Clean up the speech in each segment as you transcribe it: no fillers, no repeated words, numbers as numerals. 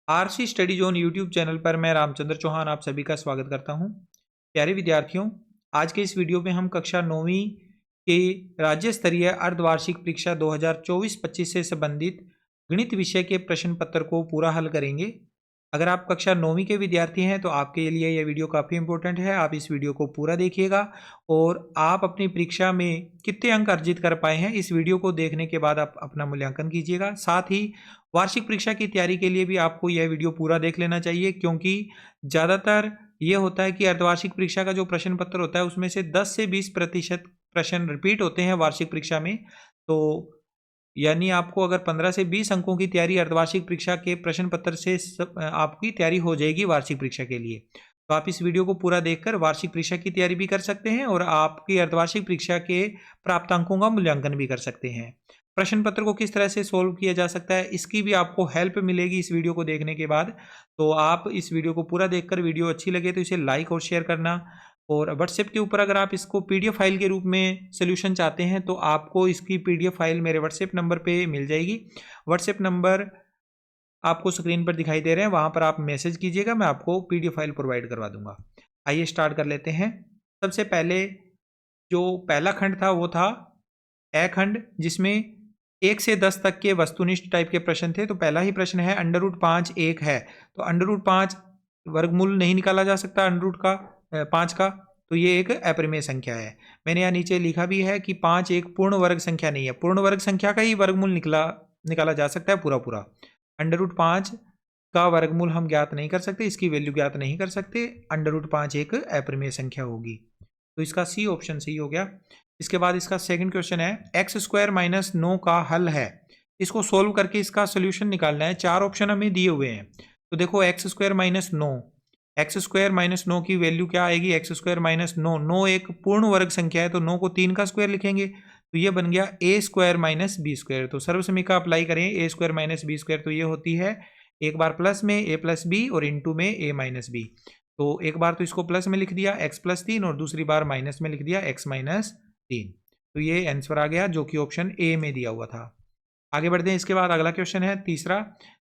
RC study zone YouTube channel पर मैं रामचंद्र चौहान आप सभी का स्वागत करता हूं। प्यारे विद्यार्थियों, आज के इस वीडियो में हम कक्षा 9वीं के राज्य स्तरीय अर्धवार्षिक परीक्षा 2024-25 से संबंधित गणित विषय के प्रश्न पत्र को पूरा हल करेंगे। अगर आप कक्षा 9वीं के विद्यार्थी हैं तो आपके लिए यह वीडियो काफ़ी इंपॉर्टेंट है। आप इस वीडियो को पूरा देखिएगा और आप अपनी परीक्षा में कितने अंक अर्जित कर पाए हैं इस वीडियो को देखने के बाद आप अपना मूल्यांकन कीजिएगा। साथ ही वार्षिक परीक्षा की तैयारी के लिए भी आपको यह वीडियो पूरा देख लेना चाहिए, क्योंकि ज़्यादातर ये होता है कि अर्धवार्षिक परीक्षा का जो प्रश्न पत्र होता है उसमें से 10 से 20% प्रश्न रिपीट होते हैं वार्षिक परीक्षा में। तो यानी आपको अगर 15 से 20 अंकों की तैयारी अर्धवार्षिक परीक्षा के प्रश्न पत्र से आपकी तैयारी हो जाएगी वार्षिक परीक्षा के लिए। तो आप इस वीडियो को पूरा देखकर वार्षिक परीक्षा की तैयारी भी कर सकते हैं और आपकी अर्धवार्षिक परीक्षा के प्राप्त अंकों का मूल्यांकन भी कर सकते हैं। प्रश्न पत्र को किस तरह से सोल्व किया जा सकता है इसकी भी आपको हेल्प मिलेगी इस वीडियो को देखने के बाद। तो आप इस वीडियो को पूरा देखकर वीडियो अच्छी लगे तो इसे लाइक और शेयर करना, और व्हाट्सएप के ऊपर अगर आप इसको पीडीएफ फाइल के रूप में सोल्यूशन चाहते हैं तो आपको इसकी पीडीएफ फाइल मेरे व्हाट्सएप नंबर पे मिल जाएगी। व्हाट्सएप नंबर आपको स्क्रीन पर दिखाई दे रहे हैं, वहाँ पर आप मैसेज कीजिएगा, मैं आपको पीडीएफ फाइल प्रोवाइड करवा दूंगा। आइए स्टार्ट कर लेते हैं। सबसे पहले जो पहला खंड था वो था ए खंड, जिसमें 1 से 10 तक के वस्तुनिष्ठ टाइप के प्रश्न थे। तो पहला ही प्रश्न है √5 1 है, तो √5 वर्गमूल नहीं निकाला जा सकता √5 का, तो ये एक अपरिमेय संख्या है। मैंने यहाँ नीचे लिखा भी है कि 5 एक पूर्ण वर्ग संख्या नहीं है, पूर्ण वर्ग संख्या का ही वर्गमूल निकाला जा सकता है पूरा पूरा। √5 का वर्गमूल हम ज्ञात नहीं कर सकते, इसकी वैल्यू ज्ञात नहीं कर सकते। √5 एक अपरिमेय संख्या होगी, तो इसका सी ऑप्शन सही हो गया। इसके बाद इसका सेकंड क्वेश्चन है x² - 9 का हल है। इसको सोल्व करके इसका सोल्यूशन निकालना है। 4 ऑप्शन हमें दिए हुए हैं। तो देखो x² - 9, x² - 9 की वैल्यू क्या आएगी? x² - 9, 9 एक पूर्ण वर्ग संख्या है तो 9 को 3 का स्क्वायर लिखेंगे, तो ये बन गया a² - b²। तो सर्वसमीका अप्लाई करें, a² - b², तो ये होती है एक बार प्लस में a + b और इंटू में a - b। तो एक बार तो इसको प्लस में लिख दिया x + 3 और दूसरी बार माइनस में लिख दिया x - 3। तो ये आंसर आ गया जो कि ऑप्शन ए में दिया हुआ था। आगे बढ़ते हैं। इसके बाद अगला क्वेश्चन है तीसरा,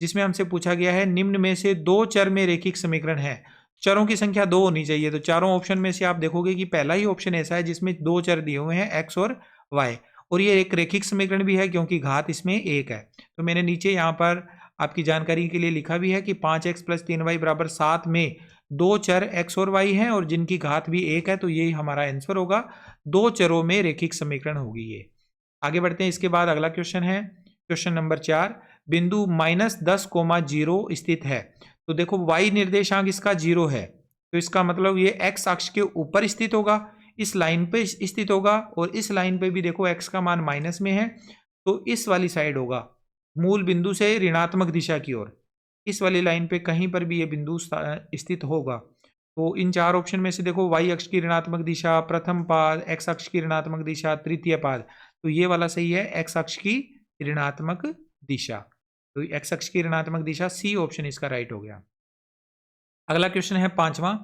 जिसमें हमसे पूछा गया है निम्न में से 2 चर में रैखिक समीकरण है। चरों की संख्या 2 होनी चाहिए। तो चारों ऑप्शन में से आप देखोगे कि पहला ही ऑप्शन ऐसा है जिसमें 2 चर दिए हुए हैं x और y, और ये एक रैखिक समीकरण भी है क्योंकि घात इसमें 1 है। तो मैंने नीचे यहाँ पर आपकी जानकारी के लिए लिखा भी है कि 5x + 3y = 7 में 2 चर x और y हैं और जिनकी घात भी 1 है, तो ये हमारा आंसर होगा। 2 चरों में रैखिक समीकरण होगी ये। आगे बढ़ते हैं। इसके बाद अगला क्वेश्चन है क्वेश्चन नंबर 4, बिंदु -10,0 स्थित है। तो देखो y निर्देशांक इसका 0 है, तो इसका मतलब ये x अक्ष के ऊपर स्थित होगा, इस लाइन पे स्थित होगा, और इस लाइन पे भी देखो x का मान माइनस में है, तो इस वाली साइड होगा, मूल बिंदु से ऋणात्मक दिशा की ओर। इस वाली लाइन पे कहीं पर भी ये बिंदु स्थित होगा। तो इन 4 ऑप्शन में से देखो y अक्ष की ऋणात्मक दिशा, प्रथम पाद, x अक्ष की ऋणात्मक दिशा, तृतीय पाद, तो ये वाला सही है, x अक्ष की ऋणात्मक दिशा। तो x अक्ष की ऋणात्मक दिशा, सी ऑप्शन इसका राइट हो गया। अगला क्वेश्चन है 5वां,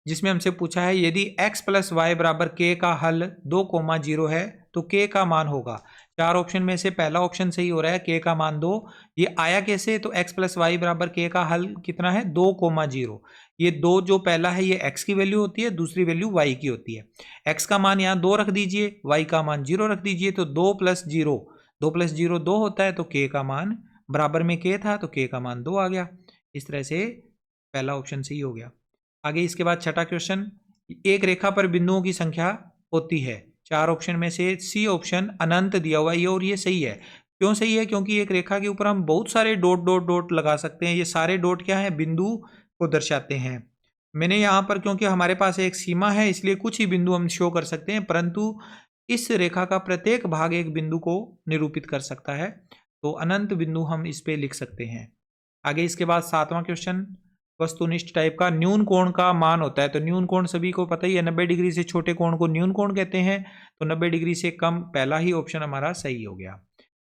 जिसमें हमसे पूछा है यदि x + y = k का हल 2,0 है तो k का मान होगा। 4 ऑप्शन में से पहला ऑप्शन सही हो रहा है, k का मान 2। ये आया कैसे? तो x + y = k का हल कितना है? 2,0। ये 2 जो पहला है ये x की वैल्यू होती है, दूसरी वैल्यू y की होती है। x का मान यहाँ 2 रख दीजिए, y का मान 0 रख दीजिए, तो 2 + 0, 2 + 0 2 होता है, तो k का मान बराबर में k था तो k का मान 2 आ गया। इस तरह से पहला ऑप्शन सही हो गया। आगे इसके बाद छठा क्वेश्चन, एक रेखा पर बिंदुओं की संख्या होती है। 4 ऑप्शन में से सी ऑप्शन अनंत दिया हुआ है ये, और ये सही है। क्यों सही है? क्योंकि एक रेखा के ऊपर हम बहुत सारे डॉट डॉट डॉट लगा सकते हैं। ये सारे डॉट क्या है? बिंदु को दर्शाते हैं। मैंने यहाँ पर, क्योंकि हमारे पास एक सीमा है इसलिए कुछ ही बिंदु हम शो कर सकते हैं, परंतु इस रेखा का प्रत्येक भाग एक बिंदु को निरूपित कर सकता है, तो अनंत बिंदु हम इस पे लिख सकते हैं। आगे इसके बाद 7वां क्वेश्चन, वस्तुनिष्ठ टाइप का, न्यून कोण का मान होता है। तो न्यून कोण सभी को पता ही है, 90 डिग्री से छोटे कोण को न्यून कोण कहते हैं, तो 90 डिग्री से कम, पहला ही ऑप्शन हमारा सही हो गया।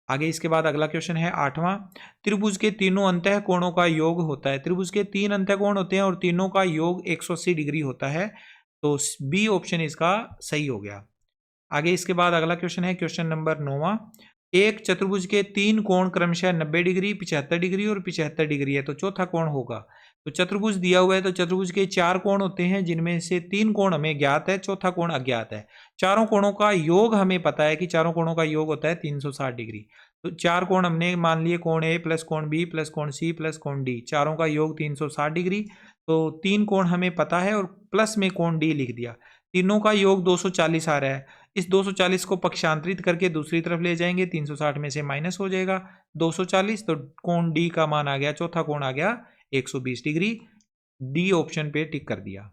आगे इसके बाद अगला क्वेश्चन है 8वां, त्रिभुज के तीनों अंतः कोणों का योग होता है। त्रिभुज के 3 अंतः कोण होते हैं और तीनों का योग 180 डिग्री होता है, तो बी ऑप्शन इसका सही हो गया। आगे इसके बाद अगला क्वेश्चन है क्वेश्चन नंबर 9वां, एक चतुर्भुज के 3 कोण क्रमशः 90 डिग्री, 75 डिग्री और 75 डिग्री है, तो चौथा कोण होगा। तो चतुर्भुज दिया हुआ है तो चतुर्भुज के 4 कोण होते हैं, जिनमें से 3 कोण हमें ज्ञात है, चौथा कोण अज्ञात है। चारों कोणों का योग हमें पता है कि चारों कोणों का योग होता है 360 डिग्री। तो 4 कोण हमने मान लिए, कोण ए प्लस कोण बी प्लस कोण सी प्लस कोण डी, चारों का योग 360 डिग्री। तो 3 कोण हमें पता है और प्लस में कोण डी लिख दिया। तीनों का योग 240 आ रहा है। इस 240 को पक्षांतरित करके दूसरी तरफ ले जाएंगे, 360 में से माइनस हो जाएगा 240, तो कोण डी का मान आ गया, चौथा कोण आ गया 120 डिग्री। डी ऑप्शन पे टिक कर दिया।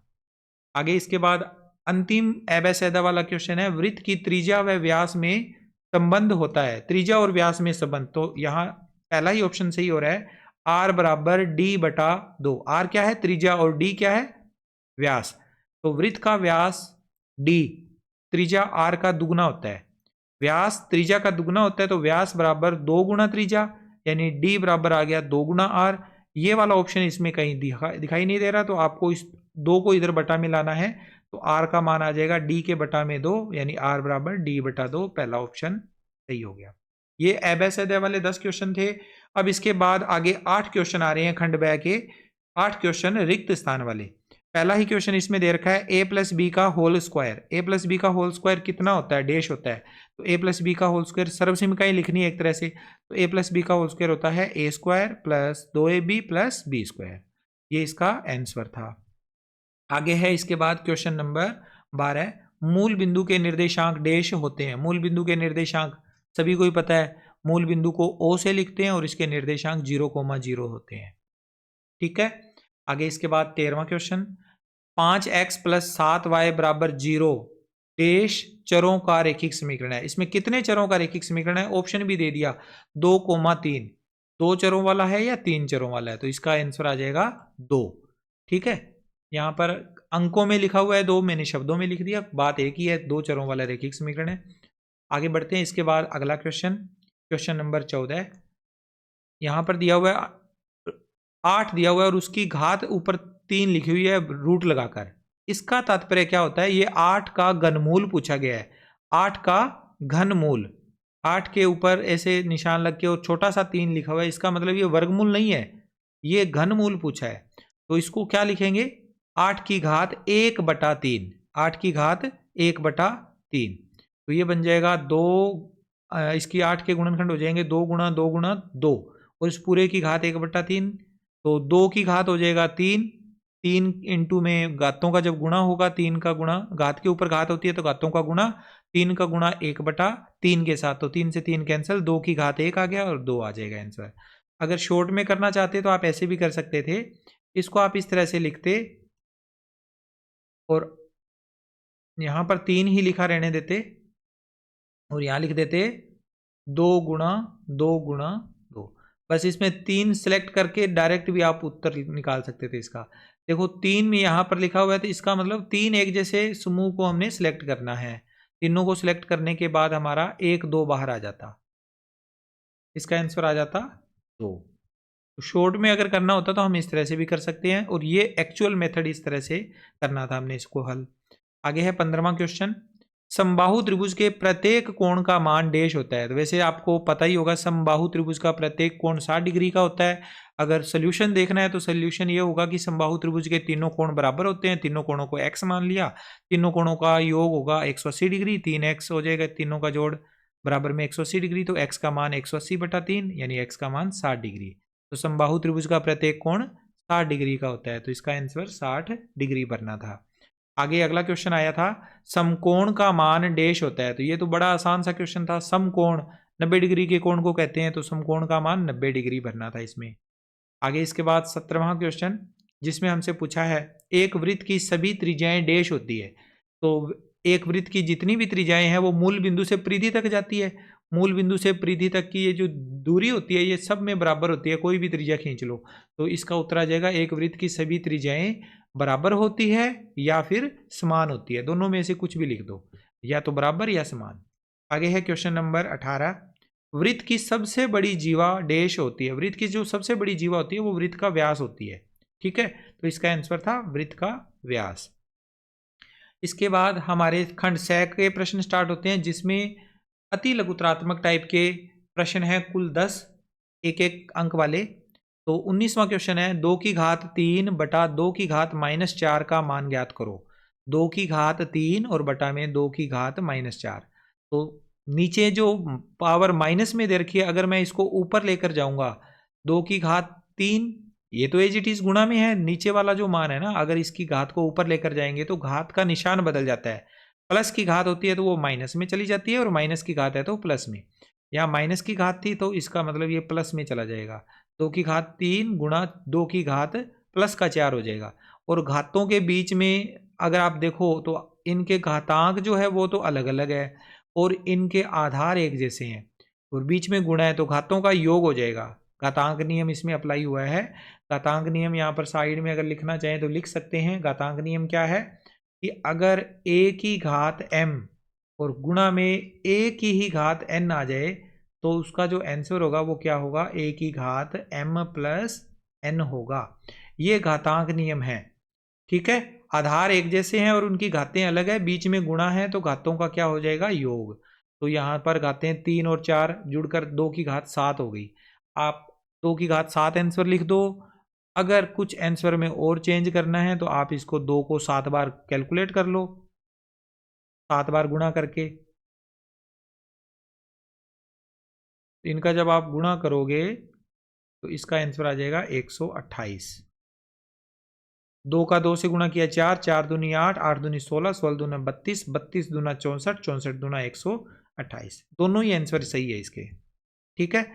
आगे इसके बाद अंतिम एबेसेदा वाला क्वेश्चन है, वृत्त की त्रिज्या व व्यास में संबंध होता है। त्रिज्या और व्यास में संबंध, तो यहाँ पहला ही ऑप्शन सही हो रहा है, आर बराबर डी बटा 2। आर क्या है? त्रिज्या, और डी क्या है? व्यास। तो वृत्त का व्यास डी त्रिज्या आर का दुगुना होता है। व्यास त्रिज्या का दुगुना होता है, तो व्यास बराबर 2 गुना त्रिज्या, यानी डी बराबर आ गया 2 गुना आर। ये वाला ऑप्शन इसमें कहीं दिखाई नहीं दे रहा, तो आपको इस 2 को इधर बटा में लाना है, तो आर का मान आ जाएगा डी के बटा में 2, यानी आर बराबर डी बटा 2। पहला ऑप्शन सही हो गया। ये एबेसेदा वाले 10 क्वेश्चन थे। अब इसके बाद आगे 8 क्वेश्चन आ रहे हैं खंड ब के, 8 क्वेश्चन रिक्त स्थान वाले। पहला ही क्वेश्चन इसमें दे रखा है, ए प्लस बी का whole square. A plus B का होल स्क्वायर कितना होता है? डैश होता है। तो ए प्लस बी का होल स्क्वायर सर्वसमीका ही लिखनी है एक तरह से, तो ए प्लस बी का होल स्क्वायर होता है A square plus 2ab plus B square. ये इसका आंसर था। आगे है इसके बाद क्वेश्चन नंबर 12, मूल बिंदु के निर्देशांक डैश होते हैं। मूल बिंदु के निर्देशांक सभी को ही पता है, मूल बिंदु को ओ से लिखते हैं और इसके निर्देशांक 0,0 होते हैं। ठीक है। आगे इसके बाद 13वां क्वेश्चन, 5x प्लस 7y बराबर 0 डैश चरों का रेखिक समीकरण है। इसमें कितने चरों का रेखिक समीकरण है? ऑप्शन भी दे दिया, 2,3। 2 चरों वाला है या 3 चरों वाला है? तो इसका आंसर आ जाएगा 2। ठीक है, यहाँ पर अंकों में लिखा हुआ है 2, मैंने शब्दों में लिख दिया, बात एक ही है, 2 चरों वाला रेखिक समीकरण है। आगे बढ़ते हैं। इसके बाद अगला क्वेश्चन, क्वेश्चन नंबर 14, यहाँ पर दिया हुआ है 8 दिया हुआ है और उसकी घात ऊपर 3 लिखी हुई है रूट लगाकर। इसका तात्पर्य क्या होता है? ये 8 का घनमूल पूछा गया है। 8 का घनमूल, 8 के ऊपर ऐसे निशान लग के और छोटा सा 3 लिखा हुआ है, इसका मतलब ये वर्गमूल नहीं है, ये घनमूल पूछा है। तो इसको क्या लिखेंगे? 8 की घात 1/3। 8 की घात 1/3, तो ये बन जाएगा 2, इसकी 8 के गुणनखंड हो जाएंगे 2 गुणा 2 गुणा 2, और इस पूरे की घात 1/3, तो 2 की घात हो जाएगा 3। 3 इंटू में घातों का जब गुणा होगा, 3 का गुणा, घात के ऊपर घात होती है तो घातों का गुणा, 3 का गुणा 1/3 के साथ, तो 3 से 3 कैंसिल, 2 की घात 1 आ गया और 2 आ जाएगा आंसर। अगर शॉर्ट में करना चाहते तो आप ऐसे भी कर सकते थे, इसको आप इस तरह से लिखते और यहाँ पर 3 ही लिखा रहने देते और यहाँ लिख देते 2 गुणा 2 गुणा 2। बस इसमें 3 सेलेक्ट करके डायरेक्ट भी आप उत्तर निकाल सकते थे इसका। देखो 3 में यहाँ पर लिखा हुआ है, तो इसका मतलब 3 एक जैसे समूह को हमने सिलेक्ट करना है। तीनों को सिलेक्ट करने के बाद हमारा 1 2 बाहर आ जाता, इसका आंसर आ जाता 2। तो शॉर्ट में अगर करना होता तो हम इस तरह से भी कर सकते हैं, और ये एक्चुअल मेथड इस तरह से करना था हमने इसको हल। आगे है 15वां क्वेश्चन, समबाहु त्रिभुज के प्रत्येक कोण का मान डैश होता है। तो वैसे आपको पता ही होगा, समबाहु त्रिभुज का प्रत्येक कोण 60 डिग्री का होता है। अगर सोल्यूशन देखना है तो सोल्यूशन ये होगा कि समबाहु त्रिभुज के तीनों कोण बराबर होते हैं, तीनों कोणों को x मान लिया, तीनों कोणों का योग होगा 180 डिग्री, 3x हो जाएगा, तीनों का जोड़ बराबर में 180 डिग्री, तो x का मान 180/3, यानी x का मान 60 डिग्री। तो समबाहु त्रिभुज का प्रत्येक कोण 60 डिग्री का होता है, तो इसका आंसर 60 डिग्री भरना था। आगे अगला क्वेश्चन आया था, समकोण का मान डैश होता है। तो ये तो बड़ा आसान सा क्वेश्चन था, समकोण 90 डिग्री के कोण को कहते हैं, तो समकोण का मान 90 डिग्री भरना था इसमें। आगे इसके बाद 17वां क्वेश्चन, जिसमें हमसे पूछा है, एक वृत्त की सभी त्रिज्याएं डैश होती है। तो एक वृत्त की जितनी भी त्रिज्याएं हैं वो मूल बिंदु से परिधि तक जाती है। मूल बिंदु से परिधि तक की ये जो दूरी होती है ये सब में बराबर होती है, कोई भी त्रिज्या खींच लो। तो इसका उत्तर आ जाएगा, एक वृत्त की सभी त्रिज्याएं बराबर होती है या फिर समान होती है, दोनों में से कुछ भी लिख दो, या तो बराबर या समान। आगे है क्वेश्चन नंबर 18, वृत्त की सबसे बड़ी जीवा डैश होती है। वृत्त की जो सबसे बड़ी जीवा होती है वो वृत्त का व्यास होती है। ठीक है, तो इसका आंसर था वृत्त का व्यास। इसके बाद हमारे खंड 6 के प्रश्न स्टार्ट होते हैं, जिसमें अति लघुत्रात्मक टाइप के प्रश्न हैं कुल 10 एक एक अंक वाले। तो 19वां क्वेश्चन है 2 की घात 3 बटा 2 की घात -4 का मान ज्ञात करो। 2 की घात 3 और बटा में 2 की घात -4। तो नीचे जो पावर माइनस में दे रखी है, अगर मैं इसको ऊपर लेकर जाऊंगा 2 की घात 3, ये तो एज इट इज गुणा में है, नीचे वाला जो मान है ना, अगर इसकी घात को ऊपर लेकर जाएंगे तो घात का निशान बदल जाता है। प्लस की घात होती है तो वो माइनस में चली जाती है, और माइनस की घात है तो प्लस में। यहाँ माइनस की घात थी तो इसका मतलब ये प्लस में चला जाएगा। 2 की घात 3 गुणा 2 की घात प्लस का 4 हो जाएगा। और घातों के बीच में अगर आप देखो तो इनके घातांक जो है वो तो अलग अलग है, और इनके आधार एक जैसे हैं, और बीच में गुणा है तो घातों का योग हो जाएगा। घातांक नियम इसमें अप्लाई हुआ है। घातांक नियम यहाँ पर साइड में अगर लिखना चाहें तो लिख सकते हैं। घातांक नियम क्या है कि अगर a की घात m और गुणा में a की ही घात n आ जाए तो उसका जो आंसर होगा वो क्या होगा, a की घात m प्लस n होगा। ये घातांक नियम है, ठीक है। आधार एक जैसे हैं और उनकी घातें अलग है, बीच में गुणा है तो घातों का क्या हो जाएगा, योग। तो यहाँ पर घातें 3 और 4 जुड़कर 2 की घात 7 हो गई। आप 2 की घात 7 आंसर लिख दो। अगर कुछ आंसर में और चेंज करना है तो आप इसको 2 को 7 बार कैलकुलेट कर लो, 7 बार गुणा करके। इनका जब आप गुणा करोगे तो इसका आंसर आ जाएगा 128। 2 का 2 से गुणा किया 4, 4 दूनी 8, 8 दूनी 16, 16 दूना 32, 32 दूना 64, 64 दूना 128। दोनों ही आंसर सही है इसके, ठीक है।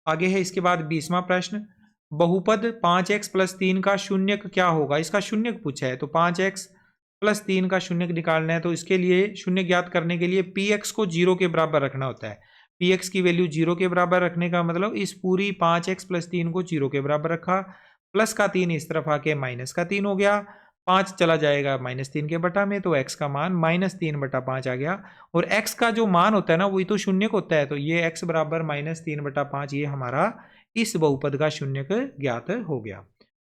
आगे है इसके बाद 20वां प्रश्न, बहुपद 5x प्लस 3 का शून्यक क्या होगा। इसका शून्यक पूछा है, तो 5x प्लस 3 का शून्यक निकालना है। तो इसके लिए शून्य ज्ञात करने के लिए px को 0 के बराबर रखना होता है। px की वैल्यू 0 के बराबर रखने का मतलब इस पूरी 5x प्लस 3 को 0 के बराबर रखा, प्लस का 3 इस तरफ आके माइनस का 3 हो गया, 5 चला जाएगा -3 के बटा में, तो x का मान -3 बटा 5 आ गया। और x का जो मान होता है ना वही तो शून्यक होता है, तो ये x बराबर -3 बटा 5 ये हमारा इस बहुपद का शून्यक ज्ञात हो गया।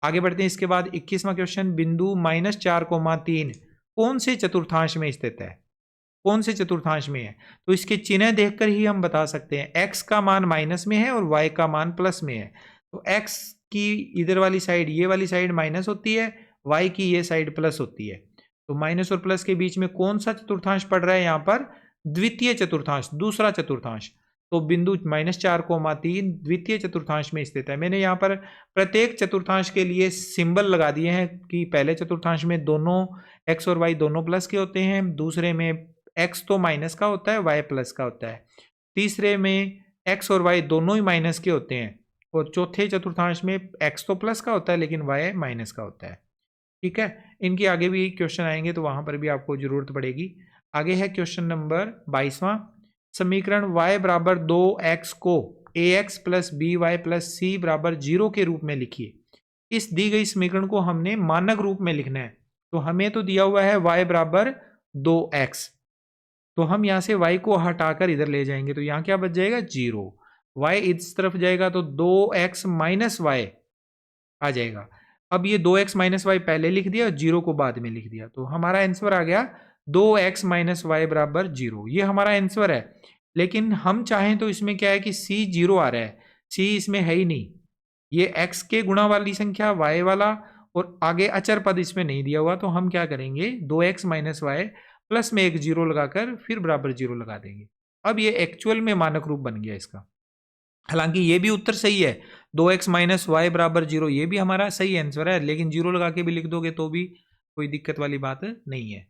आगे बढ़ते हैं इसके बाद 21वां क्वेश्चन, बिंदु -4,3 कौन से चतुर्थांश में स्थित है। कौन से चतुर्थांश में है, तो इसके चिन्ह देखकर ही हम बता सकते हैं। x का मान माइनस में है और y का मान प्लस में है, तो x की इधर वाली साइड, ये वाली साइड माइनस होती है, y की ये साइड प्लस होती है। तो माइनस और प्लस के बीच में कौन सा चतुर्थांश पड़ रहा है यहाँ पर, द्वितीय चतुर्थांश, दूसरा चतुर्थांश। तो बिंदु -4,3 द्वितीय चतुर्थांश में स्थित है। मैंने यहाँ पर प्रत्येक चतुर्थांश के लिए सिंबल लगा दिए हैं कि पहले चतुर्थांश में दोनों x और y दोनों प्लस के होते हैं, दूसरे में x तो माइनस का होता है, y प्लस का होता है, तीसरे में x और y दोनों ही माइनस के होते हैं, और चौथे चतुर्थांश में x तो प्लस का होता है लेकिन y माइनस का होता है, ठीक है। इनके आगे भी क्वेश्चन आएंगे तो वहां पर भी आपको जरूरत पड़ेगी। आगे है क्वेश्चन नंबर 22वां, समीकरण y बराबर 2x को ax plus B Y plus C बराबर 0 के रूप में लिखिए। इस दी गई समीकरण को हमने मानक रूप में लिखना है। तो हमें तो दिया हुआ है y बराबर 2x, तो हम यहाँ से y को हटाकर इधर ले जाएंगे तो यहाँ क्या बच जाएगा 0, y इस तरफ जाएगा तो 2x माइनस वाई आ जाएगा। अब ये 2x माइनस वाई पहले लिख दिया और 0 को बाद में लिख दिया, तो हमारा आंसर आ गया 2x माइनस वाई बराबर 0। ये हमारा आंसर है। लेकिन हम चाहें तो इसमें क्या है कि c 0 आ रहा है, c इसमें है ही नहीं, ये x के गुणा वाली संख्या y वाला और आगे अचर पद इसमें नहीं दिया हुआ, तो हम क्या करेंगे 2x माइनस वाई प्लस में एक 0 लगाकर फिर बराबर 0 लगा देंगे। अब ये एक्चुअल में मानक रूप बन गया इसका। हालांकि ये भी उत्तर सही है, 2x माइनस वाई बराबर 0, ये भी हमारा सही आंसर है, लेकिन 0 लगा के भी लिख दोगे तो भी कोई दिक्कत वाली बात नहीं है।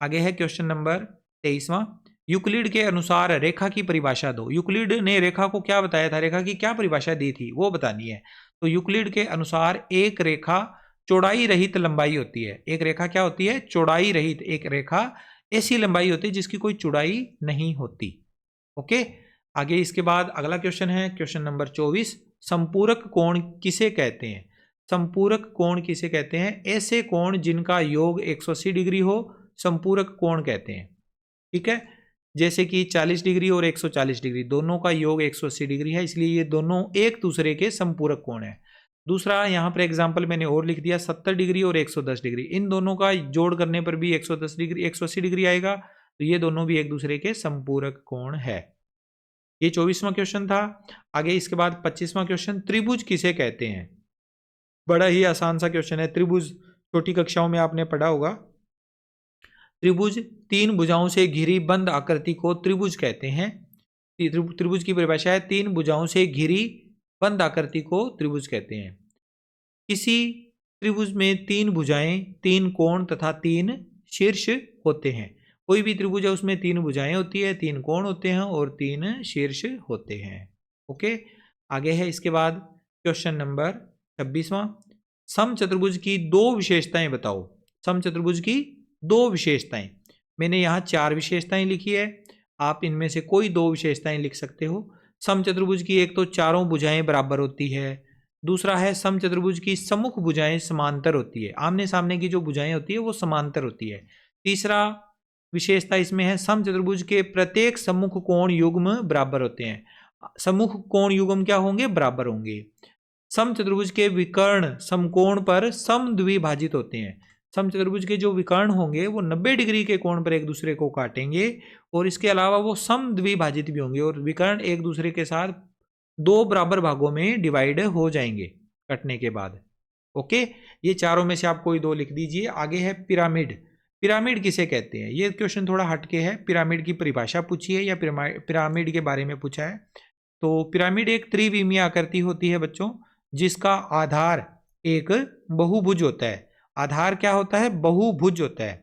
आगे है क्वेश्चन नंबर 23वां, यूक्लिड के अनुसार रेखा की परिभाषा दो। यूक्लिड ने रेखा को क्या बताया था, रेखा की क्या परिभाषा दी थी वो बतानी है। तो यूक्लिड के अनुसार एक रेखा चौड़ाई रहित लंबाई होती है। एक रेखा क्या होती है, चौड़ाई रहित। एक रेखा ऐसी लंबाई होती है जिसकी कोई चौड़ाई नहीं होती। ओके, आगे इसके बाद अगला क्वेश्चन है क्वेश्चन नंबर 24, संपूरक कोण किसे कहते हैं। संपूरक कोण किसे कहते हैं, ऐसे कोण जिनका योग 180 डिग्री हो संपूरक कोण कहते हैं, ठीक है। जैसे कि 40 डिग्री और 140 डिग्री दोनों का योग 180 डिग्री है, इसलिए ये दोनों एक दूसरे के संपूरक कोण है। दूसरा यहाँ पर एग्जाम्पल मैंने और लिख दिया, 70 डिग्री और 110 डिग्री, इन दोनों का जोड़ करने पर भी 110 डिग्री 180 डिग्री आएगा, तो ये दोनों भी एक दूसरे के संपूरक कोण है। ये 24वां क्वेश्चन था। आगे इसके बाद 25वां क्वेश्चन, त्रिभुज किसे कहते हैं। बड़ा ही आसान सा क्वेश्चन है। त्रिभुज छोटी कक्षाओं में आपने पढ़ा होगा। त्रिभुज तीन भुजाओं से घिरी बंद आकृति को त्रिभुज कहते हैं। त्रिभुज की परिभाषा है तीन भुजाओं से घिरी बंद आकृति को त्रिभुज कहते हैं। किसी त्रिभुज में तीन भुजाएं, तीन कोण तथा तीन शीर्ष होते हैं। कोई भी त्रिभुज है उसमें तीन भुजाएं होती है, तीन कोण होते हैं और तीन शीर्ष होते हैं। ओके, आगे है इसके बाद क्वेश्चन नंबर 26वां, समचतुर्भुज की दो विशेषताएं बताओ। समचतुर्भुज की दो विशेषताएं, मैंने यहाँ चार विशेषताएं लिखी है, आप इनमें से कोई दो विशेषताएं लिख सकते हो। समचतुर्भुज की एक तो चारों भुजाएं बराबर होती है, दूसरा है समचतुर्भुज की सम्मुख भुजाएं समांतर होती है, आमने सामने की जो भुजाएं होती है वो समांतर होती है। तीसरा विशेषता इसमें है समचतुर्भुज के प्रत्येक सम्मुख कोण युग्म बराबर होते हैं। सम्मुख कोण युग्म क्या होंगे, बराबर होंगे। समचतुर्भुज के विकर्ण समकोण पर समद्विभाजित होते हैं। समचतुर्भुज के जो विकर्ण होंगे वो 90 डिग्री के कोण पर एक दूसरे को काटेंगे और इसके अलावा वो समद्विभाजित भी होंगे और विकर्ण एक दूसरे के साथ दो बराबर भागों में डिवाइड हो जाएंगे कटने के बाद। ओके, ये चारों में से आप कोई दो लिख दीजिए। आगे है पिरामिड। पिरामिड किसे कहते हैं, ये क्वेश्चन थोड़ा हटके है। पिरामिड की परिभाषा पूछी है या पिरामिड के बारे में पूछा है। तो पिरामिड एक त्रिविमीय आकृति होती है बच्चों, जिसका आधार एक बहुभुज होता है। आधार क्या होता है, बहुभुज होता है।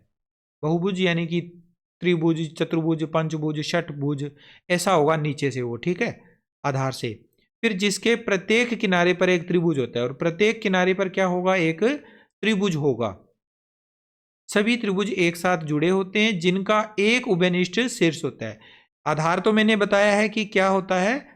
बहुभुज यानी कि त्रिभुज, चतुर्भुज, पंचभुज, षटभुज ऐसा होगा नीचे से वो, ठीक है, आधार से। फिर जिसके प्रत्येक किनारे पर एक त्रिभुज होता है और प्रत्येक किनारे पर क्या होगा, एक त्रिभुज होगा। सभी त्रिभुज एक साथ जुड़े होते हैं जिनका एक उभयनिष्ठ शीर्ष होता है। आधार तो मैंने बताया है कि क्या होता है,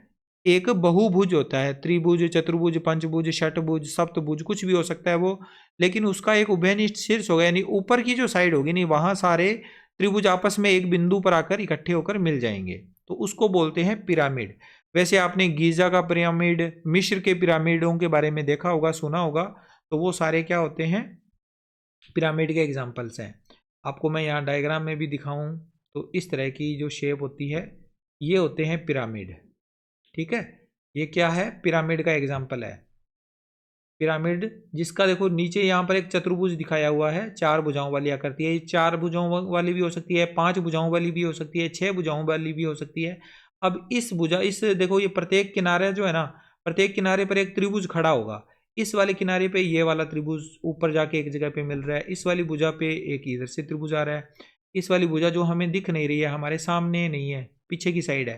एक बहुभुज होता है। त्रिभुज, चतुर्भुज, पंचभुज, षटभुज, सप्तभुज कुछ भी हो सकता है वो, लेकिन उसका एक उभयनिष्ठ शीर्ष होगा, यानी ऊपर की जो साइड होगी नहीं, वहां सारे त्रिभुज आपस में एक बिंदु पर आकर इकट्ठे होकर मिल जाएंगे, तो उसको बोलते हैं पिरामिड। वैसे आपने गीजा का पिरामिड, मिस्र के पिरामिडों के बारे में देखा होगा, सुना होगा, तो वो सारे क्या होते हैं, पिरामिड के एग्जाम्पल्स हैं। आपको मैं यहाँ डायग्राम में भी दिखाऊं तो इस तरह की जो शेप होती है ये होते हैं पिरामिड, ठीक है। ये क्या है, पिरामिड का एग्जाम्पल है। पिरामिड जिसका देखो नीचे यहाँ पर एक चतुर्भुज दिखाया हुआ है, चार भुजाओं वाली आकृति है। ये चार भुजाओं वाली भी हो सकती है, पांच भुजाओं वाली भी हो सकती है, छह भुजाओं वाली भी हो सकती है। अब इस देखो ये प्रत्येक किनारे जो है ना, प्रत्येक किनारे पर एक त्रिभुज खड़ा होगा। इस वाले किनारे पे ये वाला त्रिभुज ऊपर जाके एक जगह पे मिल रहा है, इस वाली भुजा पे एक इधर से त्रिभुज आ रहा है, इस वाली भुजा जो हमें दिख नहीं रही है, हमारे सामने नहीं है, पीछे की साइड है,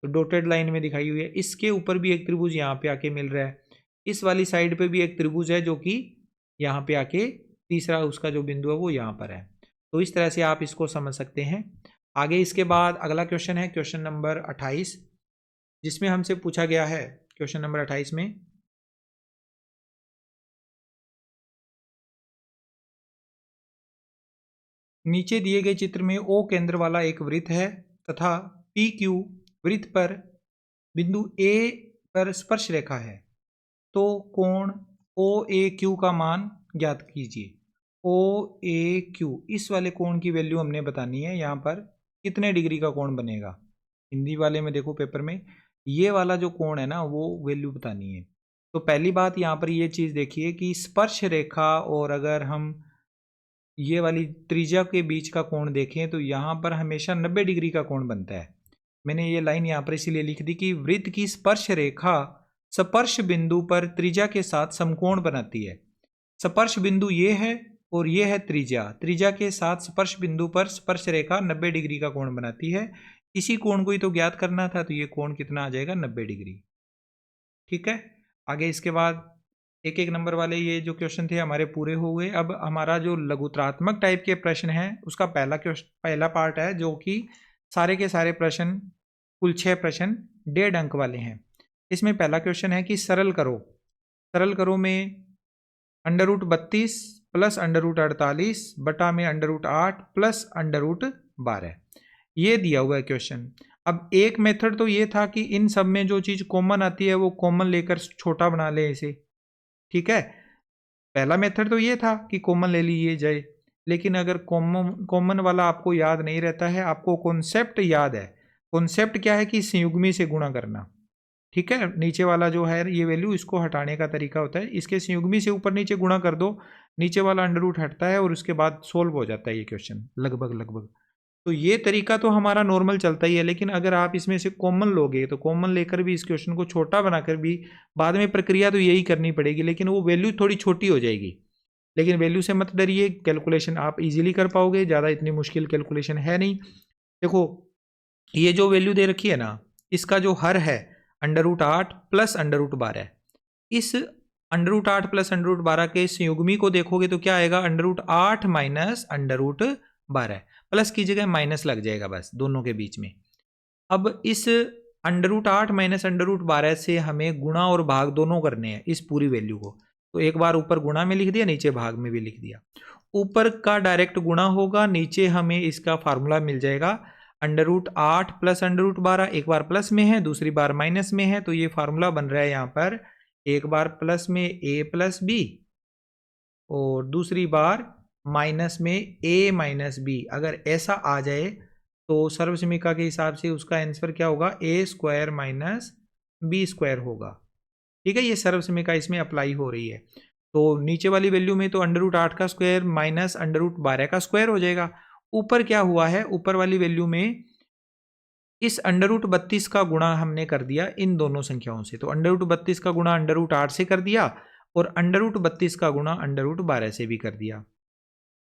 तो डॉटेड लाइन में दिखाई हुई है, इसके ऊपर भी एक त्रिभुज यहाँ पे आके मिल रहा है। इस वाली साइड पे भी एक त्रिभुज है जो कि यहाँ पे आके तीसरा उसका जो बिंदु है वो यहाँ पर है। तो इस तरह से आप इसको समझ सकते हैं। आगे इसके बाद अगला क्वेश्चन है क्वेश्चन नंबर 28, जिसमें हमसे पूछा गया है क्वेश्चन नंबर 28 में, नीचे दिए गए चित्र में ओ केंद्र वाला एक वृत्त है तथा पी क्यू वृत्त पर बिंदु ए पर स्पर्श रेखा है, तो कोण ओ ए क्यू का मान ज्ञात कीजिए। ओ ए क्यू, इस वाले कोण की वैल्यू हमने बतानी है, यहाँ पर कितने डिग्री का कोण बनेगा। हिंदी वाले में देखो पेपर में ये वाला जो कोण है ना वो वैल्यू बतानी है। तो पहली बात यहाँ पर ये चीज़ देखिए कि स्पर्श रेखा और अगर हम ये वाली त्रिज्या के बीच का कोण देखें तो यहाँ पर हमेशा 90 डिग्री का कोण बनता है। मैंने ये लाइन यहाँ पर इसीलिए लिख दी कि वृत्त की स्पर्श रेखा स्पर्श बिंदु पर त्रिज्या के साथ समकोण बनाती है। स्पर्श बिंदु ये है और ये है त्रिज्या, त्रिज्या के साथ स्पर्श बिंदु पर स्पर्श रेखा 90 डिग्री का कोण बनाती है। इसी कोण को ही तो ज्ञात करना था, तो ये कोण कितना आ जाएगा, 90 डिग्री, ठीक है। आगे इसके बाद एक एक नंबर वाले ये जो क्वेश्चन थे हमारे पूरे हो गए। अब हमारा जो लघुत्रात्मक टाइप के प्रश्न है उसका पहला पार्ट है, जो कि सारे के सारे प्रश्न कुल 6 प्रश्न 1.5 अंक वाले हैं। इसमें पहला क्वेश्चन है कि सरल करो। सरल करो में √32 प्लस √48 बटा में √8 प्लस √12 ये दिया हुआ है क्वेश्चन। अब एक मेथड तो ये था कि इन सब में जो चीज़ कॉमन आती है वो कॉमन लेकर छोटा बना ले इसे, ठीक है। पहला मेथड तो ये था कि कॉमन ले लिए जाए, लेकिन अगर कॉमन वाला आपको याद नहीं रहता है, आपको कॉन्सेप्ट याद है, कॉन्सेप्ट क्या है कि संयुग्मी से गुणा करना, ठीक है। नीचे वाला जो है ये वैल्यू, इसको हटाने का तरीका होता है, इसके संयुग्मी से ऊपर नीचे गुणा कर दो, नीचे वाला अंडर रूट हटता है और उसके बाद सोल्व हो जाता है ये क्वेश्चन लगभग। तो ये तरीका तो हमारा नॉर्मल चलता ही है, लेकिन अगर आप इसमें से कॉमन लोगे तो कॉमन लेकर भी इस क्वेश्चन को छोटा बनाकर भी बाद में प्रक्रिया तो यही करनी पड़ेगी, लेकिन वो वैल्यू थोड़ी छोटी हो जाएगी। लेकिन वैल्यू से मत डरिए, कैलकुलेशन आप इजीली कर पाओगे, ज़्यादा इतनी मुश्किल कैलकुलेशन है नहीं। देखो ये जो वैल्यू दे रखी है ना, इसका जो हर है √8 प्लस √12, इस √8 प्लस √12 के संयुग्मी को देखोगे तो क्या आएगा, √8 माइनस √12, प्लस की जगह माइनस लग जाएगा बस दोनों के बीच में। अब इस √8 माइनस √12 से हमें गुणा और भाग दोनों करने हैं इस पूरी वैल्यू को, तो एक बार ऊपर गुणा में लिख दिया, नीचे भाग में भी लिख दिया। ऊपर का डायरेक्ट गुणा होगा, नीचे हमें इसका फार्मूला मिल जाएगा √8 प्लस √12, एक बार प्लस में है दूसरी बार माइनस में है, तो ये फार्मूला बन रहा है यहाँ पर, एक बार प्लस में a प्लस बी और दूसरी बार माइनस में a माइनस बी। अगर ऐसा आ जाए तो सर्वसमीका के हिसाब से उसका आंसर क्या होगा, a² माइनस b² होगा, ठीक है। ये सर्वसमीका इसमें अप्लाई हो रही है। तो नीचे वाली वैल्यू में तो √8 का स्क्वायर माइनस √12 का स्क्वायर हो जाएगा। ऊपर क्या हुआ है, ऊपर वाली वैल्यू में इस √32 का गुणा हमने कर दिया इन दोनों संख्याओं से, तो √32 का गुणा √8 से कर दिया और √32 का गुणा √12 से भी कर दिया,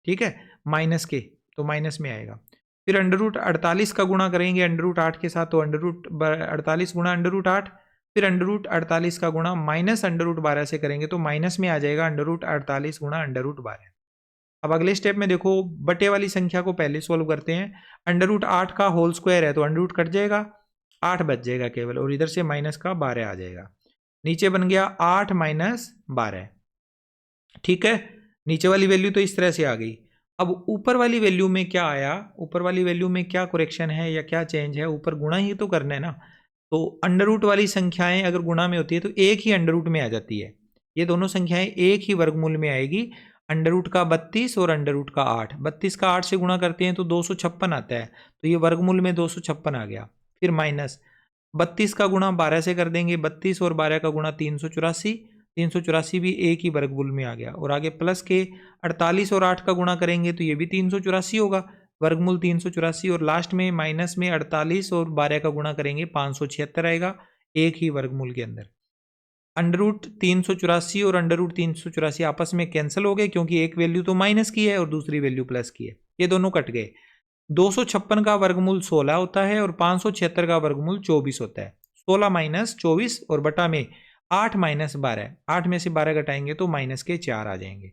ठीक है। माइनस के तो माइनस में आएगा। फिर √48 का गुणा करेंगे √8 के साथ, तो √48 गुणा √8, फिर √48 का गुणा माइनस √12 से करेंगे तो माइनस में आ जाएगा √48 गुणा √12। अब अगले स्टेप में देखो, बटे वाली संख्या को पहले सोल्व करते हैं। √8 का होल स्क्वायर है तो √ कट जाएगा, 8 बच जाएगा केवल, और इधर से माइनस का 12 आ जाएगा। नीचे बन गया 8 माइनस 12, ठीक है। नीचे वाली वैल्यू तो इस तरह से आ गई। अब ऊपर वाली वैल्यू में क्या आया, ऊपर वाली वैल्यू में क्या करेक्शन है या क्या चेंज है, ऊपर गुणा ही तो करना है ना। तो अंडर वाली संख्याएं अगर गुणा में होती है तो एक ही अंडर में आ जाती है, ये दोनों संख्याएं एक ही वर्गमूल में आएगी। अंडर का 32 और अंडर का 8, 32 का 8 से गुणा करते हैं तो 256 आता है, तो ये वर्गमूल में 256 आ गया। फिर माइनस 32 का गुणा 12 से कर देंगे, 32 और 12 का गुणा 384, 384 भी एक ही वर्गमूल में आ गया। और आगे प्लस के 48 और 8 का गुणा करेंगे तो ये भी 384 होगा, वर्गमूल 384, और लास्ट में माइनस में 48 और 12 का गुणा करेंगे 576 आएगा एक ही वर्गमूल के अंदर। अंडर 384 और अंडर 384 आपस में कैंसिल हो गए, क्योंकि एक वैल्यू तो माइनस की है और दूसरी वैल्यू प्लस की है, ये दोनों कट गए। 256 का वर्गमूल 16 होता है और 576 का वर्गमूल 24 होता है। 16 माइनस 24 और बटा में 8 माइनस 12, 8 में से 12 घटाएंगे तो माइनस के 4 आ जाएंगे।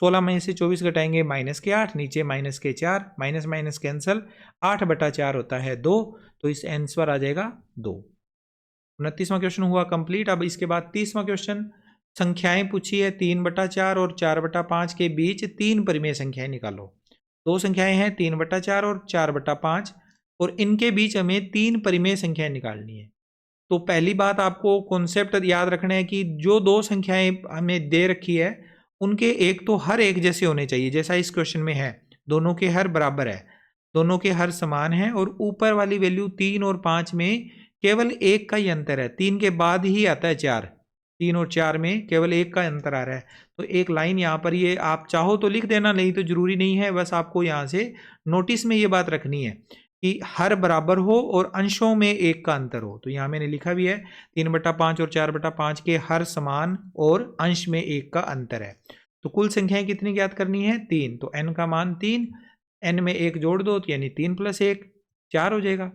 16 में से 24 घटाएंगे माइनस के 8, नीचे माइनस के 4, माइनस माइनस कैंसिल, 8 बटा 4 होता है 2, तो इस आंसर आ जाएगा 2। 29वां क्वेश्चन हुआ कंप्लीट। अब इसके बाद 30वां क्वेश्चन, संख्याएं पूछी है 3/4 और 4/5 के बीच 3 परिमेय संख्याएं निकालो। दो संख्याएं हैं 3/4 और 4/5 और इनके बीच हमें 3 परिमेय संख्याएं निकालनी है। तो पहली बात आपको कॉन्सेप्ट याद रखना है कि जो दो संख्याएं हमें दे रखी है उनके एक तो हर एक जैसे होने चाहिए, जैसा इस क्वेश्चन में है, दोनों के हर बराबर है, दोनों के हर समान है, और ऊपर वाली वैल्यू 3 और 5 में केवल एक का ही अंतर है, 3 के बाद ही आता है 4, 3 और 4 में केवल एक का अंतर आ रहा है। तो एक लाइन यहाँ पर ये आप चाहो तो लिख देना, नहीं तो जरूरी नहीं है, बस आपको यहाँ से नोटिस में ये बात रखनी है कि हर बराबर हो और अंशों में एक का अंतर हो। तो यहाँ मैंने लिखा भी है 3/5 और 4/5 के हर समान और अंश में एक का अंतर है। तो कुल संख्याएं कितनी ज्ञात करनी है, 3, तो n का मान 3, n में 1 जोड़ दो तो यानी 3 + 1 4 हो जाएगा।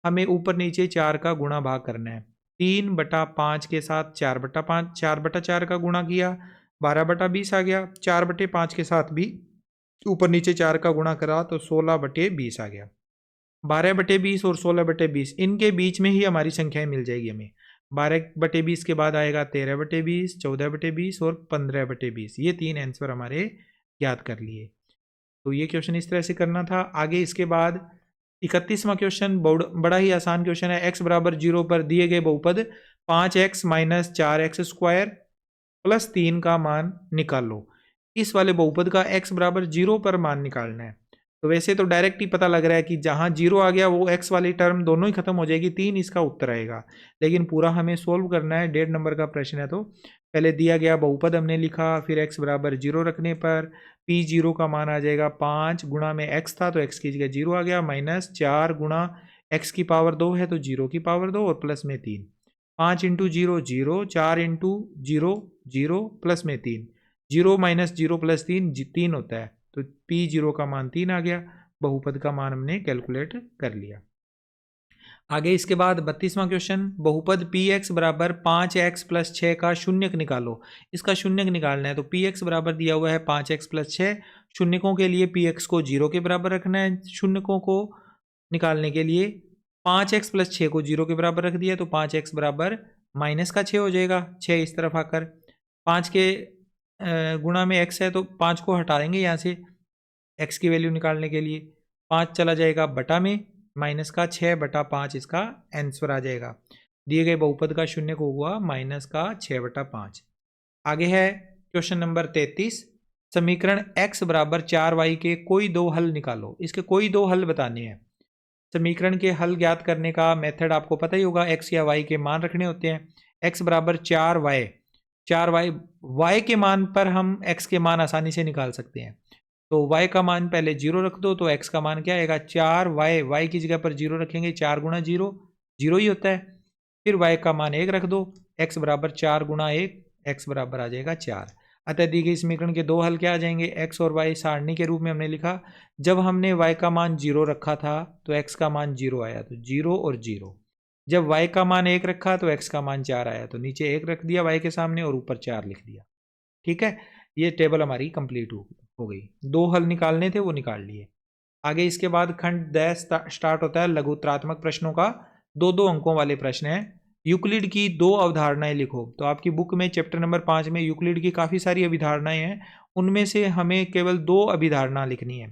हमें ऊपर नीचे 4 का गुणा भाग करना है, 3/5 के साथ 4/5, 4/4 का गुणा किया 12/20 आ गया, 4/5 के साथ भी ऊपर नीचे 4 का गुणा करा तो 16/20 आ गया। 12/20 और 16/20 इनके बीच में ही हमारी संख्याएं मिल जाएगी हमें। 12/20 के बाद आएगा 13/20, 14/20 और 15/20, ये 3 आंसर हमारे याद कर लिए। तो ये क्वेश्चन इस तरह से करना था। आगे इसके बाद 31वां क्वेश्चन बड़ा ही आसान क्वेश्चन है। x = 0 पर दिए गए बहुपद 5x - 4x² + 3 का मान निकालो। इस वाले बहुपद का x = 0 पर मान निकालना है। तो वैसे तो डायरेक्ट ही पता लग रहा है कि जहाँ 0 आ गया वो x वाली टर्म दोनों ही खत्म हो जाएगी, 3 इसका उत्तर आएगा। लेकिन पूरा हमें सोल्व करना है, 1.5 नंबर का प्रश्न है। तो पहले दिया गया बहुपद हमने लिखा, फिर x बराबर 0 रखने पर p0 का मान आ जाएगा 5 गुणा में x था तो x की जगह 0 आ गया, माइनस 4 गुणा x की पावर 2 है तो 0 की पावर 2 और प्लस में 3, 5 इंटू 0 0, 4 इंटू 0 0 प्लस में 3, 0 माइनस 0 प्लस 3 3 होता है तो p0 का मान 3 आ गया। बहुपद का मान हमने कैलकुलेट कर लिया। आगे इसके बाद 32वां क्वेश्चन, बहुपद px बराबर 5x प्लस 6 का शून्यक निकालो। इसका शून्यक निकालना है तो px बराबर दिया हुआ है 5x प्लस 6, शून्यकों के लिए px को 0 के बराबर रखना है। शून्यकों को निकालने के लिए 5x प्लस 6 को 0 के बराबर रख दिया तो 5x बराबर माइनस का 6 हो जाएगा। 6 इस तरफ आकर 5 के गुणा में x है तो 5 को हटा देंगे यहाँ से x की वैल्यू निकालने के लिए, 5 चला जाएगा बटा में, माइनस का 6 बटा 5 इसका आंसर आ जाएगा। दिए गए बहुपद का शून्य को हुआ माइनस का 6 बटा 5। आगे है क्वेश्चन नंबर 33, समीकरण x बराबर 4y के कोई दो हल निकालो। इसके कोई दो हल बताने हैं। समीकरण के हल ज्ञात करने का मेथड आपको पता ही होगा, x या y के मान रखने होते हैं। x बराबर 4y, 4y, y के मान पर हम x के मान आसानी से निकाल सकते हैं। तो y का मान पहले 0 रख दो तो x का मान क्या आएगा 4y, y की जगह पर 0 रखेंगे, 4 गुणा 0 0 ही होता है। फिर y का मान 1 रख दो, x बराबर 4 गुणा 1, x बराबर आ जाएगा 4। अतः दी गई समीकरण के दो हल क्या आ जाएंगे, x और y सारणी के रूप में हमने लिखा। जब हमने y का मान 0 रखा था तो x का मान 0 आया तो 0 और 0। जब y का मान 1 रखा तो x का मान 4 आया तो नीचे 1 रख दिया y के सामने और ऊपर 4 लिख दिया। ठीक है, ये टेबल हमारी कंप्लीट हो गई। दो हल निकालने थे वो निकाल लिए। आगे इसके बाद खंड 10 स्टार्ट होता है लघुत्रात्मक प्रश्नों का। 2-2 अंकों वाले प्रश्न हैं। यूक्लिड की दो अवधारणाएं लिखो। तो आपकी बुक में चैप्टर नंबर 5 में यूक्लिड की काफ़ी सारी अभिधारणाएं हैं, उनमें से हमें केवल 2 अभिधारणा लिखनी है।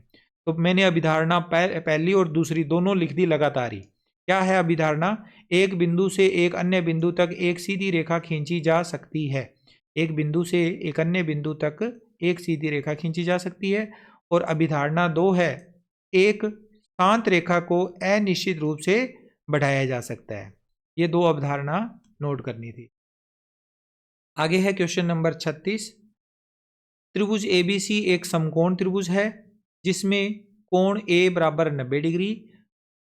तो मैंने अभिधारणा पहली और दूसरी दोनों लिख दी लगातार ही। क्या है अभिधारणा, एक बिंदु से एक अन्य बिंदु तक एक सीधी रेखा खींची जा सकती है। एक बिंदु से एक अन्य बिंदु तक एक सीधी रेखा खींची जा सकती है। और अभिधारणा 2 है, एक शांत रेखा को अनिश्चित रूप से बढ़ाया जा सकता है। ये 2 अवधारणा नोट करनी थी। आगे है क्वेश्चन नंबर 36, त्रिभुज ABC एक समकोण त्रिभुज है जिसमें कोण A बराबर 90 डिग्री,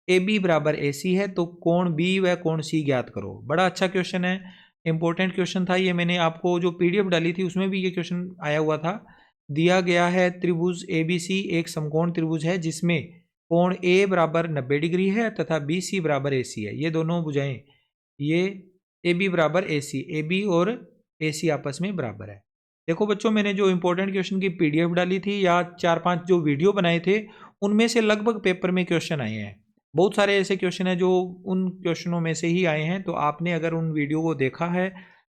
AB बराबर AC है, तो कोण B व कोण C ज्ञात करो। बड़ा अच्छा क्वेश्चन है, इंपॉर्टेंट क्वेश्चन था ये। मैंने आपको जो PDF डाली थी उसमें भी ये क्वेश्चन आया हुआ था। दिया गया है त्रिभुज ABC एक समकोण त्रिभुज है जिसमें कोण A बराबर 90 डिग्री है तथा BC बराबर AC है। ये दोनों भुजाएं, ये AB बराबर AC, AB और AC आपस में बराबर है। देखो बच्चों, मैंने जो इंपॉर्टेंट क्वेश्चन की PDF डाली थी या 4-5 जो वीडियो बनाए थे उनमें से लगभग पेपर में क्वेश्चन आए हैं। बहुत सारे ऐसे क्वेश्चन हैं जो उन क्वेश्चनों में से ही आए हैं। तो आपने अगर उन वीडियो को देखा है,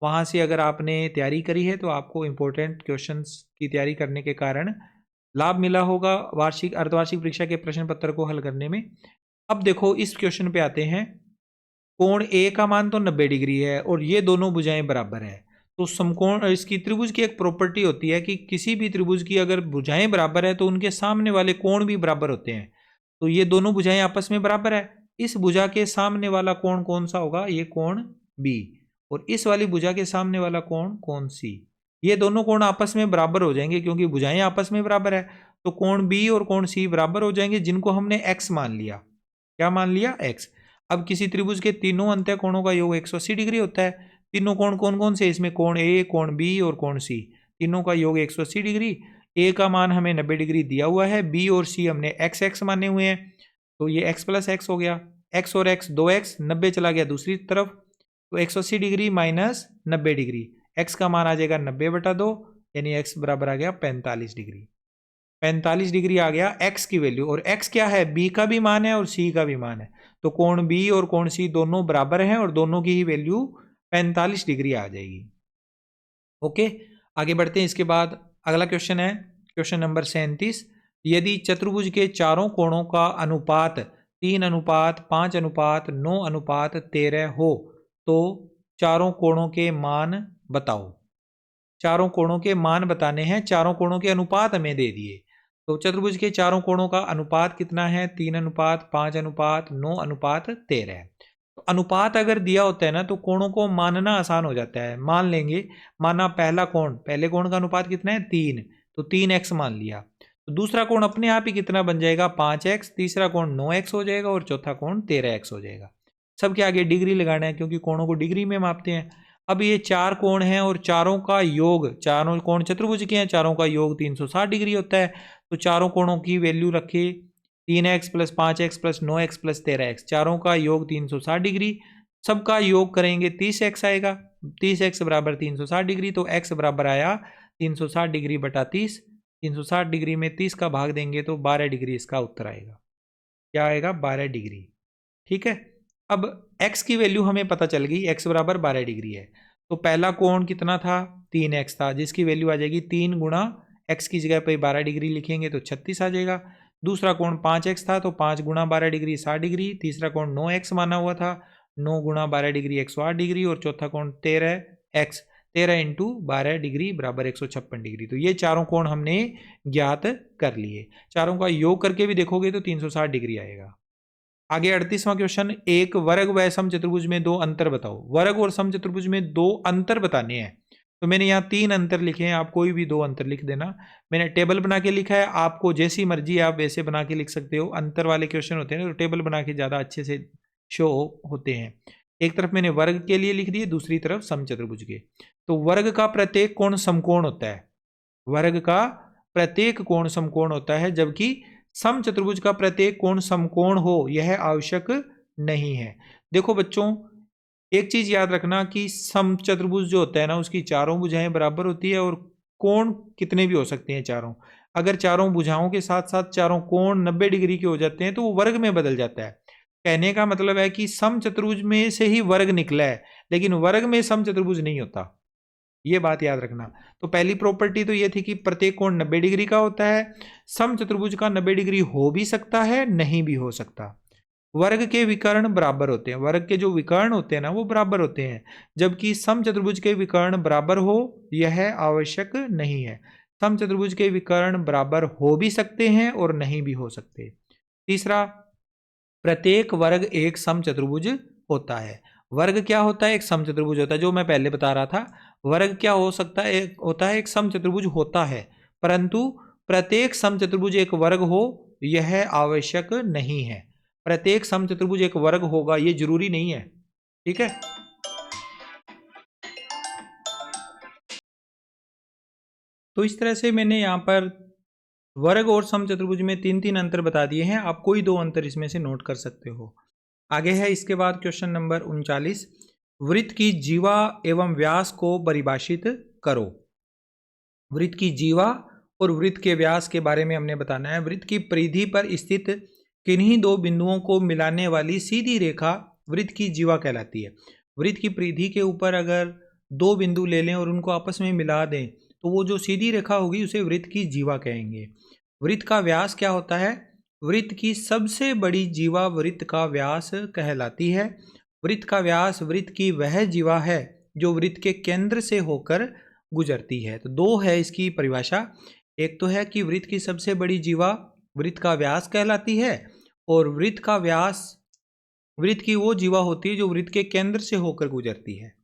वहाँ से अगर आपने तैयारी करी है, तो आपको इम्पोर्टेंट क्वेश्चंस की तैयारी करने के कारण लाभ मिला होगा वार्षिक अर्धवार्षिक परीक्षा के प्रश्न पत्र को हल करने में। अब देखो इस क्वेश्चन पे आते हैं। कोण A का मान तो 90 डिग्री है और ये दोनों भुजाएं बराबर है। तो समकोण, इसकी त्रिभुज की एक प्रॉपर्टी होती है कि किसी भी त्रिभुज की अगर भुजाएं बराबर है तो उनके सामने वाले कोण भी बराबर होते हैं। तो ये दोनों भुजाएं आपस में बराबर है। इस भुजा के सामने वाला कोण कौन सा होगा, ये कोण B, और इस वाली भुजा के सामने वाला कोण कोण C। ये दोनों कोण आपस में बराबर हो जाएंगे क्योंकि भुजाएं आपस में बराबर है। तो कोण B और कोण C बराबर हो जाएंगे, जिनको हमने x मान लिया। क्या मान लिया, x। अब किसी त्रिभुज के तीनों अंत्य कोणों का योग 180 डिग्री होता है। तीनों कोण कौन कौन से, इसमें कोण A, कोण B और कोण C, तीनों का योग 180 डिग्री। A का मान हमें 90 डिग्री दिया हुआ है, B और C हमने x माने हुए हैं, तो ये x प्लस x हो गया। x और x 2x, 90 चला गया दूसरी तरफ, तो 180 डिग्री माइनस 90 डिग्री, x का मान आ जाएगा 90/2, यानी x बराबर आ गया 45 डिग्री। 45 डिग्री आ गया x की वैल्यू, और x क्या है, b का भी मान है और c का भी मान है। तो कोण b और कोण c दोनों बराबर हैं और दोनों की ही वैल्यू 45 डिग्री आ जाएगी। ओके, आगे बढ़ते हैं। इसके बाद अगला क्वेश्चन है क्वेश्चन नंबर 37, यदि चतुर्भुज के चारों कोणों का अनुपात 3:5:9:13 हो तो चारों कोणों के मान बताओ। चारों कोणों के मान बताने हैं, चारों कोणों के अनुपात हमें दे दिए। तो चतुर्भुज के चारों कोणों का अनुपात कितना है? 3:5:9:13 है। तो अनुपात अगर दिया होता है ना तो कोणों को मानना आसान हो जाता है। मान लेंगे, माना पहला कोण, पहले कोण का अनुपात कितना है? 3, तो 3x मान लिया। तो दूसरा कोण अपने आप ही कितना बन जाएगा? 5x, तीसरा कोण 9x हो जाएगा और चौथा कोण 13x हो जाएगा। सबके आगे डिग्री लगाना है क्योंकि कोणों को डिग्री में मापते हैं। अब ये 4 कोण हैं और चारों का योग, चारों कोण चतुर्भुज के हैं, चारों का योग 360 डिग्री होता है। तो चारों कोणों की वैल्यू रखे 3x plus 5x plus 9x plus 13x, चारों का योग 360 डिग्री। सबका योग करेंगे 30x आएगा, 30x बराबर 360 डिग्री, तो x बराबर आया 360 डिग्री बटा 30। 360 डिग्री में 30 का भाग देंगे तो 12 डिग्री इसका उत्तर आएगा। क्या आएगा? 12 डिग्री। ठीक है, अब x की वैल्यू हमें पता चल गई, x बराबर 12 डिग्री है। तो पहला कोण कितना था? 3x था, जिसकी वैल्यू आ जाएगी 3 गुणा x की जगह पे 12 डिग्री लिखेंगे तो 36 आ जाएगा। दूसरा कोण 5x था, तो 5 गुणा 12 डिग्री 60 डिग्री। तीसरा कोण 9x माना हुआ था, 9 गुणा 12 डिग्री 108 डिग्री। और चौथा कोण 13x, 13 इंटू 12 डिग्री बराबर 156 डिग्री। तो ये चारों कोण हमने ज्ञात कर लिए। चारों का योग करके भी देखोगे तो 360 डिग्री आएगा। आगे 38वां क्वेश्चन, एक वर्ग व समचतुर्भुज में 2 अंतर बताओ। वर्ग और समचतुर्भुज में 2 अंतर बताने हैं। तो मैंने यहाँ 3 अंतर लिखे हैं, आप कोई भी 2 अंतर लिख देना। मैंने टेबल बना के लिखा है, आपको जैसी मर्जी आप वैसे बना के लिख सकते हो। अंतर वाले क्वेश्चन होते हैं तो टेबल बना के ज़्यादा अच्छे से शो होते हैं। एक तरफ मैंने वर्ग के लिए लिख दिए, दूसरी तरफ समचतुर्भुज के। तो वर्ग का प्रत्येक कोण समकोण होता है, वर्ग का प्रत्येक कोण समकोण होता है, जबकि समचतुर्भुज का प्रत्येक कोण समकोण हो यह आवश्यक नहीं है। देखो बच्चों, एक चीज याद रखना कि समचतुर्भुज जो होता है ना, उसकी चारों भुजाएं बराबर होती है और कोण कितने भी हो सकते हैं चारों। अगर चारों भुजाओं के साथ साथ चारों कोण 90 डिग्री के हो जाते हैं तो वो वर्ग में बदल जाता है। कहने का मतलब है कि समचतुर्भुज में से ही वर्ग निकला है, लेकिन वर्ग में समचतुर्भुज नहीं होता। ये बात याद रखना। तो पहली प्रॉपर्टी तो ये थी कि प्रत्येक कोण 90 डिग्री का होता है। समचतुर्भुज का 90 डिग्री हो भी सकता है, नहीं भी हो सकता। वर्ग के विकर्ण बराबर होते हैं, वर्ग के जो विकर्ण होते हैं ना वो बराबर होते हैं, जबकि समचतुर्भुज के विकर्ण बराबर हो यह आवश्यक नहीं है। समचतुर्भुज के विकर्ण बराबर हो भी सकते हैं और नहीं भी हो सकते। तीसरा, प्रत्येक वर्ग एक समचतुर्भुज होता है। वर्ग क्या होता है? एक समचतुर्भुज होता है, जो मैं पहले बता रहा था। वर्ग क्या हो सकता है? एक होता है, एक समचतुर्भुज होता है, परंतु प्रत्येक समचतुर्भुज एक वर्ग हो यह आवश्यक नहीं है। प्रत्येक समचतुर्भुज एक वर्ग होगा ये जरूरी नहीं है। ठीक है, तो इस तरह से मैंने यहाँ पर वर्ग और समचतुर्भुज में 3-3 अंतर बता दिए हैं। आप कोई 2 अंतर इसमें से नोट कर सकते हो। आगे है इसके बाद क्वेश्चन नंबर 39, वृत्त की जीवा एवं व्यास को परिभाषित करो। वृत्त की जीवा और वृत्त के व्यास के बारे में हमने बताना है। वृत्त की परिधि पर स्थित किन्हीं 2 बिंदुओं को मिलाने वाली सीधी रेखा वृत्त की जीवा कहलाती है। वृत्त की परिधि के ऊपर अगर 2 बिंदु ले लें और उनको आपस में मिला दें तो वो जो सीधी रेखा होगी उसे वृत्त की जीवा कहेंगे। वृत्त का व्यास क्या होता है? वृत्त की सबसे बड़ी जीवा वृत्त का व्यास कहलाती है। वृत्त का व्यास वृत्त की वह जीवा है जो वृत्त के केंद्र से होकर गुजरती है। तो 2 है इसकी परिभाषा। एक तो है कि वृत्त की सबसे बड़ी जीवा वृत्त का व्यास कहलाती है, और वृत्त का व्यास वृत्त की वो जीवा होती है जो वृत्त के केंद्र से होकर गुजरती है।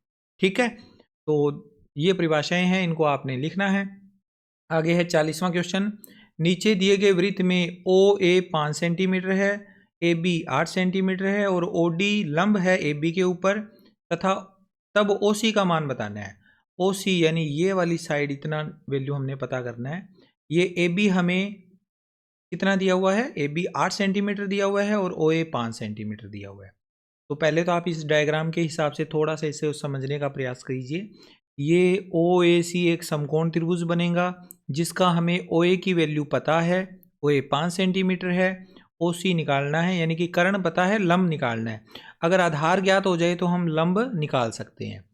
ठीक है, तो ये परिभाषाएं हैं, इनको आपने लिखना है। आगे है 40वां क्वेश्चन, नीचे दिए गए वृत्त में ओ ए 5 सेंटीमीटर है, ए बी 8 सेंटीमीटर है और ओ डी लंब है ए बी के ऊपर, तथा तब ओ सी का मान बताना है। ओ सी यानी ये वाली साइड, इतना वैल्यू हमने पता करना है। ये ए बी हमें कितना दिया हुआ है? ए बी 8 सेंटीमीटर दिया हुआ है और ओ ए 5 सेंटीमीटर दिया हुआ है। तो पहले तो आप इस डायग्राम के हिसाब से थोड़ा सा इसे समझने का प्रयास कीजिए। ये ओ ए सी एक समकोण त्रिभुज बनेगा जिसका हमें ओ ए की वैल्यू पता है, ओ ए 5 सेंटीमीटर है। ओ सी निकालना है, यानी कि कर्ण पता है, लंब निकालना है। अगर आधार ज्ञात हो जाए तो हम लंब निकाल सकते हैं।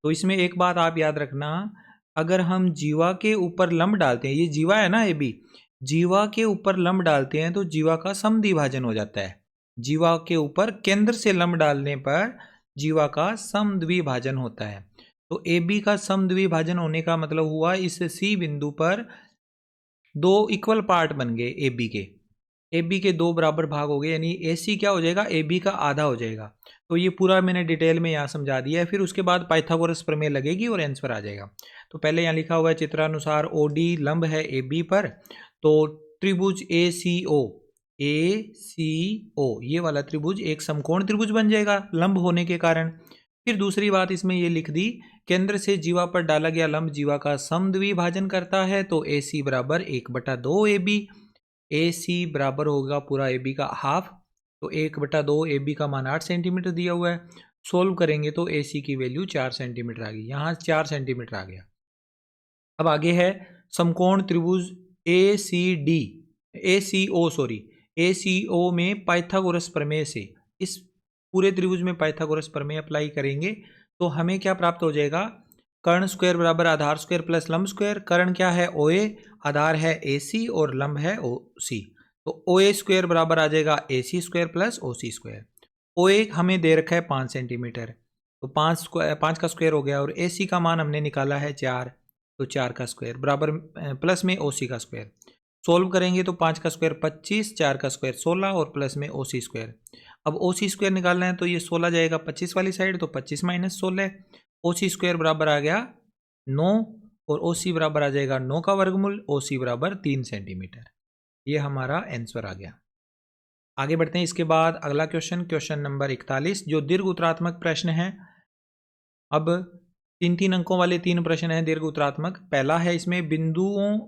तो इसमें एक बात आप याद रखना, अगर हम जीवा के ऊपर लंब डालते हैं, ये जीवा है ना ए बी, जीवा के ऊपर लंब डालते हैं तो जीवा का समद्विभाजन हो जाता है। जीवा के ऊपर केंद्र से लंब डालने पर जीवा का समद्विभाजन होता है। तो ए बी का समद्विभाजन होने का मतलब हुआ इस सी बिंदु पर दो इक्वल पार्ट बन गए ए बी के दो बराबर भाग हो गए, यानी ए सी क्या हो जाएगा, ए बी का आधा हो जाएगा। तो ये पूरा मैंने डिटेल में यहाँ समझा दिया है। फिर उसके बाद पाइथागोरस प्रमेय लगेगी और आंसर आ जाएगा। तो पहले यहाँ लिखा हुआ है चित्रानुसार ओ डी लंब है ए बी पर, तो त्रिभुज ए सी ओ ये वाला त्रिभुज एक समकोण त्रिभुज बन जाएगा लंब होने के कारण। फिर दूसरी बात इसमें ये लिख दी, केंद्र से जीवा पर डाला गया लंब जीवा का समद्विभाजन करता है, तो ए सी बराबर 1/2 ए बी, ए सी बराबर होगा पूरा ए बी का हाफ, तो 1/2 ए बी का मान 8 सेंटीमीटर दिया हुआ है। सोल्व करेंगे तो ए सी की वैल्यू 4 सेंटीमीटर आ गई, यहाँ 4 सेंटीमीटर आ गया। अब आगे है समकोण त्रिभुज ए सी ओ में पाइथागोरस प्रमेय से इस पूरे त्रिभुज में पाइथागोरस प्रमेय अप्लाई करेंगे तो हमें क्या प्राप्त हो जाएगा, कर्ण स्क्वायर बराबर आधार स्क्वायर प्लस लंब स्क्वायर। कर्ण क्या है ओ ए, आधार है ए सी और लंब है ओ सी, तो ओ ए स्क्वायर बराबर आ जाएगा ए सी स्क्वायर प्लस ओ सी स्क्वायर। ओ ए हमें दे रखा है 5 सेंटीमीटर, तो 5 का स्क्वायर हो गया, और ए सी का मान हमने निकाला है 4, तो 4 का स्क्वायर बराबर प्लस में ओ सी का स्क्वायर। सोल्व करेंगे तो 5 का स्क्वायर 25, 4 का स्क्वायर 16 और प्लस में ओ सी स्क्वायर। अब ओ सी स्क्वायर निकालना है तो ये 16 जाएगा 25 वाली साइड, तो 25 माइनस 16, ओ सी स्क्वायर बराबर आ गया 9 और ओ सी बराबर आ जाएगा 9 का वर्गमूल, ओ सी बराबर 3 सेंटीमीटर। ये हमारा आंसर आ गया। आगे बढ़ते हैं। इसके बाद अगला क्वेश्चन नंबर 41 जो दीर्घ उत्तरात्मक प्रश्न है। अब 3 अंकों वाले 3 प्रश्न हैं दीर्घ उत्तरात्मक। पहला है इसमें बिंदुओं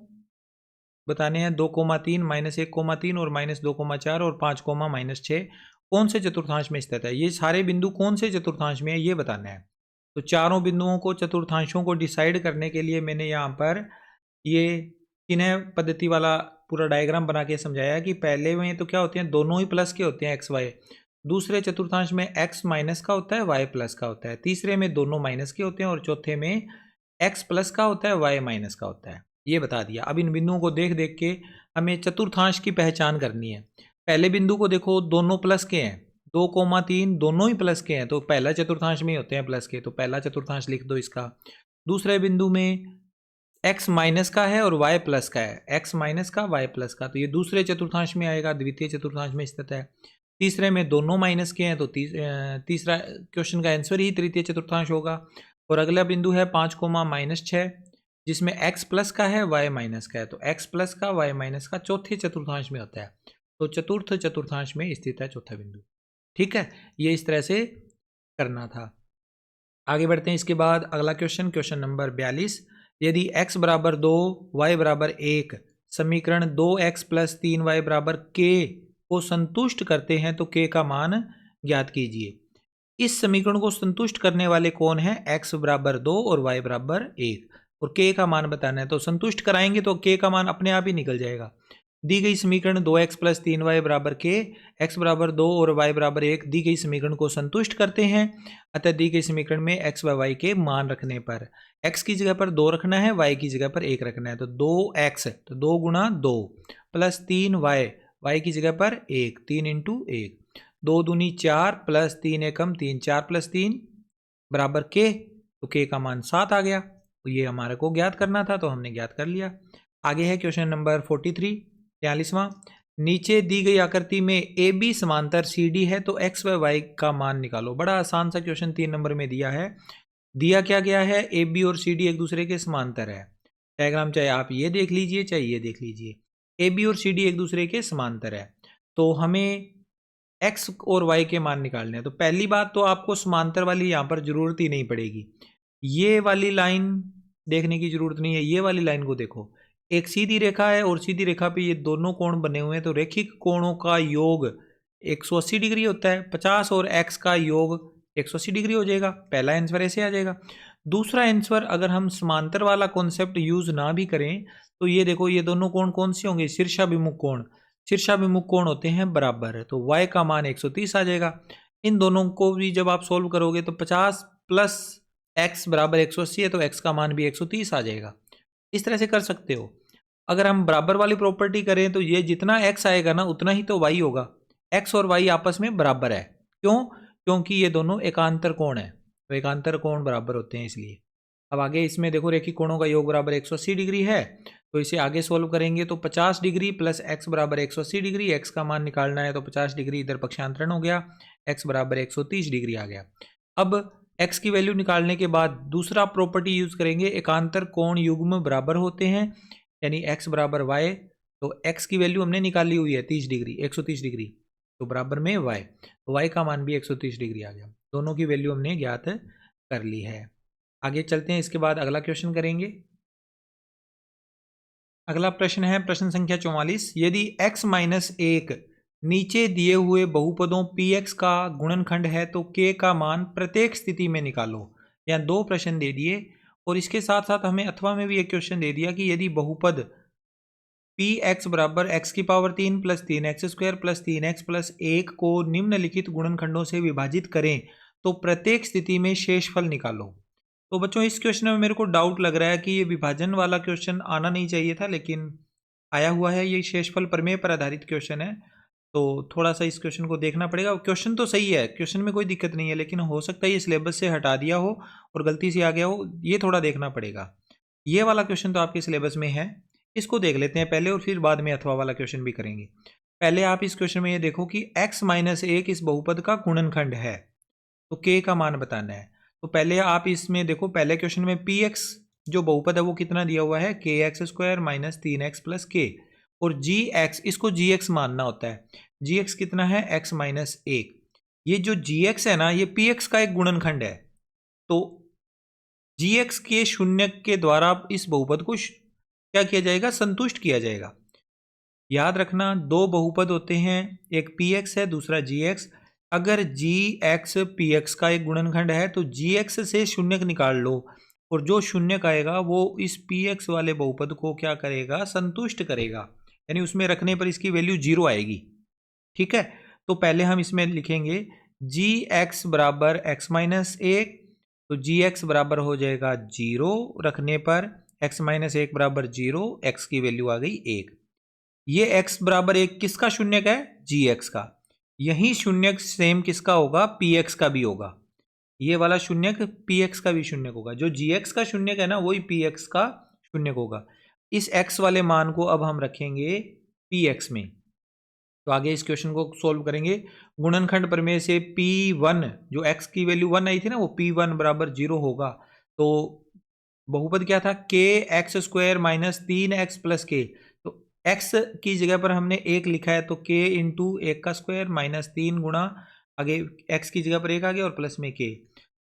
बताने हैं 2,3 -1,3 और -2,4 और 5,-6 कौन से चतुर्थांश में स्थित है। ये सारे बिंदु कौन से चतुर्थांश में है ये बताना है। तो चारों बिंदुओं को चतुर्थांशों को डिसाइड करने के लिए मैंने यहाँ पर ये चिन्ह पद्धति वाला पूरा डायग्राम बना के समझाया कि पहले में तो क्या होते हैं, दोनों ही प्लस के होते हैं एक्स वाई, दूसरे चतुर्थांश में एक्स माइनस का होता है वाई प्लस का होता है, तीसरे में दोनों माइनस के होते हैं और चौथे में एक्स प्लस का होता है वाई माइनस का होता है। ये बता दिया। अब इन बिंदुओं को देख देख के हमें चतुर्थांश की पहचान करनी है। पहले बिंदु को देखो दोनों प्लस के हैं, 2,3 दोनों ही प्लस के हैं, तो पहला चतुर्थांश में होते हैं प्लस के, तो पहला चतुर्थांश लिख दो इसका। दूसरे बिंदु में x माइनस का है और y प्लस का है, x माइनस का y प्लस का, तो ये दूसरे चतुर्थांश में आएगा, द्वितीय चतुर्थांश में स्थित है। तीसरे में दोनों माइनस के हैं, तो तीसरा क्वेश्चन का आंसर ही तृतीय चतुर्थांश होगा। और अगला बिंदु है 5,-6 जिसमें x प्लस का है y माइनस का है, तो x प्लस का y माइनस का चौथे चतुर्थांश में होता है, तो चतुर्थ चतुर्थांश में स्थित है चौथा बिंदु। ठीक है, ये इस तरह से करना था। आगे बढ़ते हैं। इसके बाद अगला क्वेश्चन नंबर 42 यदि x बराबर 2 y बराबर 1 समीकरण 2x + 3y बराबर k को संतुष्ट करते हैं तो k का मान ज्ञात कीजिए। इस समीकरण को संतुष्ट करने वाले कौन है, x बराबर 2 और y बराबर 1, और k का मान बताना है। तो संतुष्ट कराएंगे तो k का मान अपने आप ही निकल जाएगा। दी गई समीकरण 2x + 3y बराबर k, x बराबर 2 और y बराबर 1 दी गई समीकरण को संतुष्ट करते हैं। अतः दी गई समीकरण में x व y के मान रखने पर x की जगह पर 2 रखना है, y की जगह पर 1 रखना है, तो 2x तो 2 गुणा 2 प्लस 3y, y की जगह पर 1, 3 × 1, 2 दूनी 4 प्लस 3 एकम 3, 4 + 3 बराबर k, तो k का मान 7 आ गया। तो ये हमारे को ज्ञात करना था तो हमने ज्ञात कर लिया। आगे है क्वेश्चन नंबर 43 43वां। नीचे दी गई आकृति में ए बी समांतर सी डी है तो एक्स व वाई का मान निकालो। बड़ा आसान सा क्वेश्चन 3 नंबर में दिया है। दिया क्या गया है, ए बी और सी डी एक दूसरे के समांतर है। डायग्राम चाहे आप ये देख लीजिए चाहे ये देख लीजिए, ए बी और सी डी एक दूसरे के समांतर है, तो हमें एक्स और वाई के मान निकालने हैं। तो पहली बात तो आपको समांतर वाली यहाँ पर जरूरत ही नहीं पड़ेगी, ये वाली लाइन देखने की जरूरत नहीं है। ये वाली लाइन को देखो, एक सीधी रेखा है और सीधी रेखा पे ये दोनों कोण बने हुए हैं, तो रेखिक कोणों का योग 180 डिग्री होता है। 50 और x का योग 180 डिग्री हो जाएगा। पहला आंसर ऐसे आ जाएगा। दूसरा आंसर अगर हम समांतर वाला कॉन्सेप्ट यूज ना भी करें तो ये देखो, ये दोनों कोण कौन से होंगे, शीर्षाभिमुख कोण। शीर्षाभिमुख कोण होते हैं बराबर, तो y का मान 130 आ जाएगा। इन दोनों को भी जब आप सोल्व करोगे तो 50 + x बराबर 180 है, तो x का मान भी 130 आ जाएगा। इस तरह से कर सकते हो। अगर हम बराबर वाली प्रॉपर्टी करें तो ये जितना x आएगा ना उतना ही तो y होगा। x और y आपस में बराबर है, क्यों? क्योंकि ये दोनों एकांतर कोण है, तो एकांतर कोण बराबर होते हैं इसलिए। अब आगे इसमें देखो, रेखिक कोणों का योग बराबर 180 डिग्री है, तो इसे आगे सोल्व करेंगे तो 50 डिग्री प्लस x बराबर 180 डिग्री, x का मान निकालना है तो 50 डिग्री इधर पक्षांतरण हो गया, x बराबर 130 डिग्री आ गया। अब x की वैल्यू निकालने के बाद दूसरा प्रॉपर्टी यूज करेंगे, एकांतर कोण युग्म बराबर होते हैं, यानी x बराबर y। तो x की वैल्यू हमने निकाली हुई है 30 डिग्री 130 डिग्री, तो बराबर में y, तो y का मान भी 130 डिग्री आ गया। दोनों की वैल्यू हमने ज्ञात कर ली है। आगे चलते हैं, इसके बाद अगला क्वेश्चन करेंगे। अगला प्रश्न है प्रश्न संख्या 44। यदि x माइनस 1 नीचे दिए हुए बहुपदों px का गुणनखंड है तो k का मान प्रत्येक स्थिति में निकालो। यहाँ दो प्रश्न दे दिए और इसके साथ साथ हमें अथवा में भी एक क्वेश्चन दे दिया कि यदि बहुपद px बराबर x की power 3 plus 3x square plus 3x plus 1 को निम्नलिखित गुणनखंडों से विभाजित करें तो प्रत्येक स्थिति में शेषफल निकालो। तो बच्चों इस क्वेश्चन में मेरे को डाउट लग रहा है कि ये विभाजन वाला क्वेश्चन आना नहीं चाहिए था, लेकिन आया हुआ है। ये शेषफल प्रमेय पर आधारित क्वेश्चन है, तो थोड़ा सा इस क्वेश्चन को देखना पड़ेगा। क्वेश्चन तो सही है, क्वेश्चन में कोई दिक्कत नहीं है, लेकिन हो सकता है ये सिलेबस से हटा दिया हो और गलती से आ गया हो, ये थोड़ा देखना पड़ेगा। ये वाला क्वेश्चन तो आपके सिलेबस में है, इसको देख लेते हैं पहले और फिर बाद में अथवा वाला क्वेश्चन भी करेंगे। पहले आप इस क्वेश्चन में ये देखो कि x माइनस 1 इस बहुपद का गुणनखंड है, तो k का मान बताना है। तो पहले आप इसमें देखो, पहले क्वेश्चन में px जो बहुपद है वो कितना दिया हुआ है, kx square minus 3x plus k, और gx इसको gx मानना होता है। gx कितना है, x माइनस 1। ये जो gx है ना, ये px का एक गुणनखंड है, तो gx के शून्य के द्वारा इस बहुपद को क्या किया जाएगा, संतुष्ट किया जाएगा। याद रखना दो बहुपद होते हैं, एक px है दूसरा gx। अगर gx px का एक गुणनखंड है तो gx से शून्य निकाल लो, और जो शून्य आएगा वो इस px वाले बहुपद को क्या करेगा, संतुष्ट करेगा, यानी उसमें रखने पर इसकी वैल्यू 0 आएगी। ठीक है, तो पहले हम इसमें लिखेंगे gx बराबर x माइनस 1, तो gx बराबर हो जाएगा 0 रखने पर, x माइनस 1 बराबर 0, x की वैल्यू आ गई 1। ये x बराबर 1 किसका शून्य है, gx का। यही शून्य सेम किसका होगा, px का भी होगा। ये वाला शून्य px का भी शून्य होगा, जो gx का शून्य है ना वही px का शून्य होगा। इस x वाले मान को अब हम रखेंगे px में, तो आगे इस क्वेश्चन को सोल्व करेंगे। गुणनखंड प्रमेय से p1 जो x की वैल्यू 1 आई थी ना, वो p1 बराबर 0 होगा। तो बहुपद क्या था, k x square minus 3x plus के, तो x की जगह पर हमने 1 लिखा है, तो k इंटू 1 का स्क्वायर माइनस 3 गुणा, आगे x की जगह पर 1 आ गया और प्लस में k।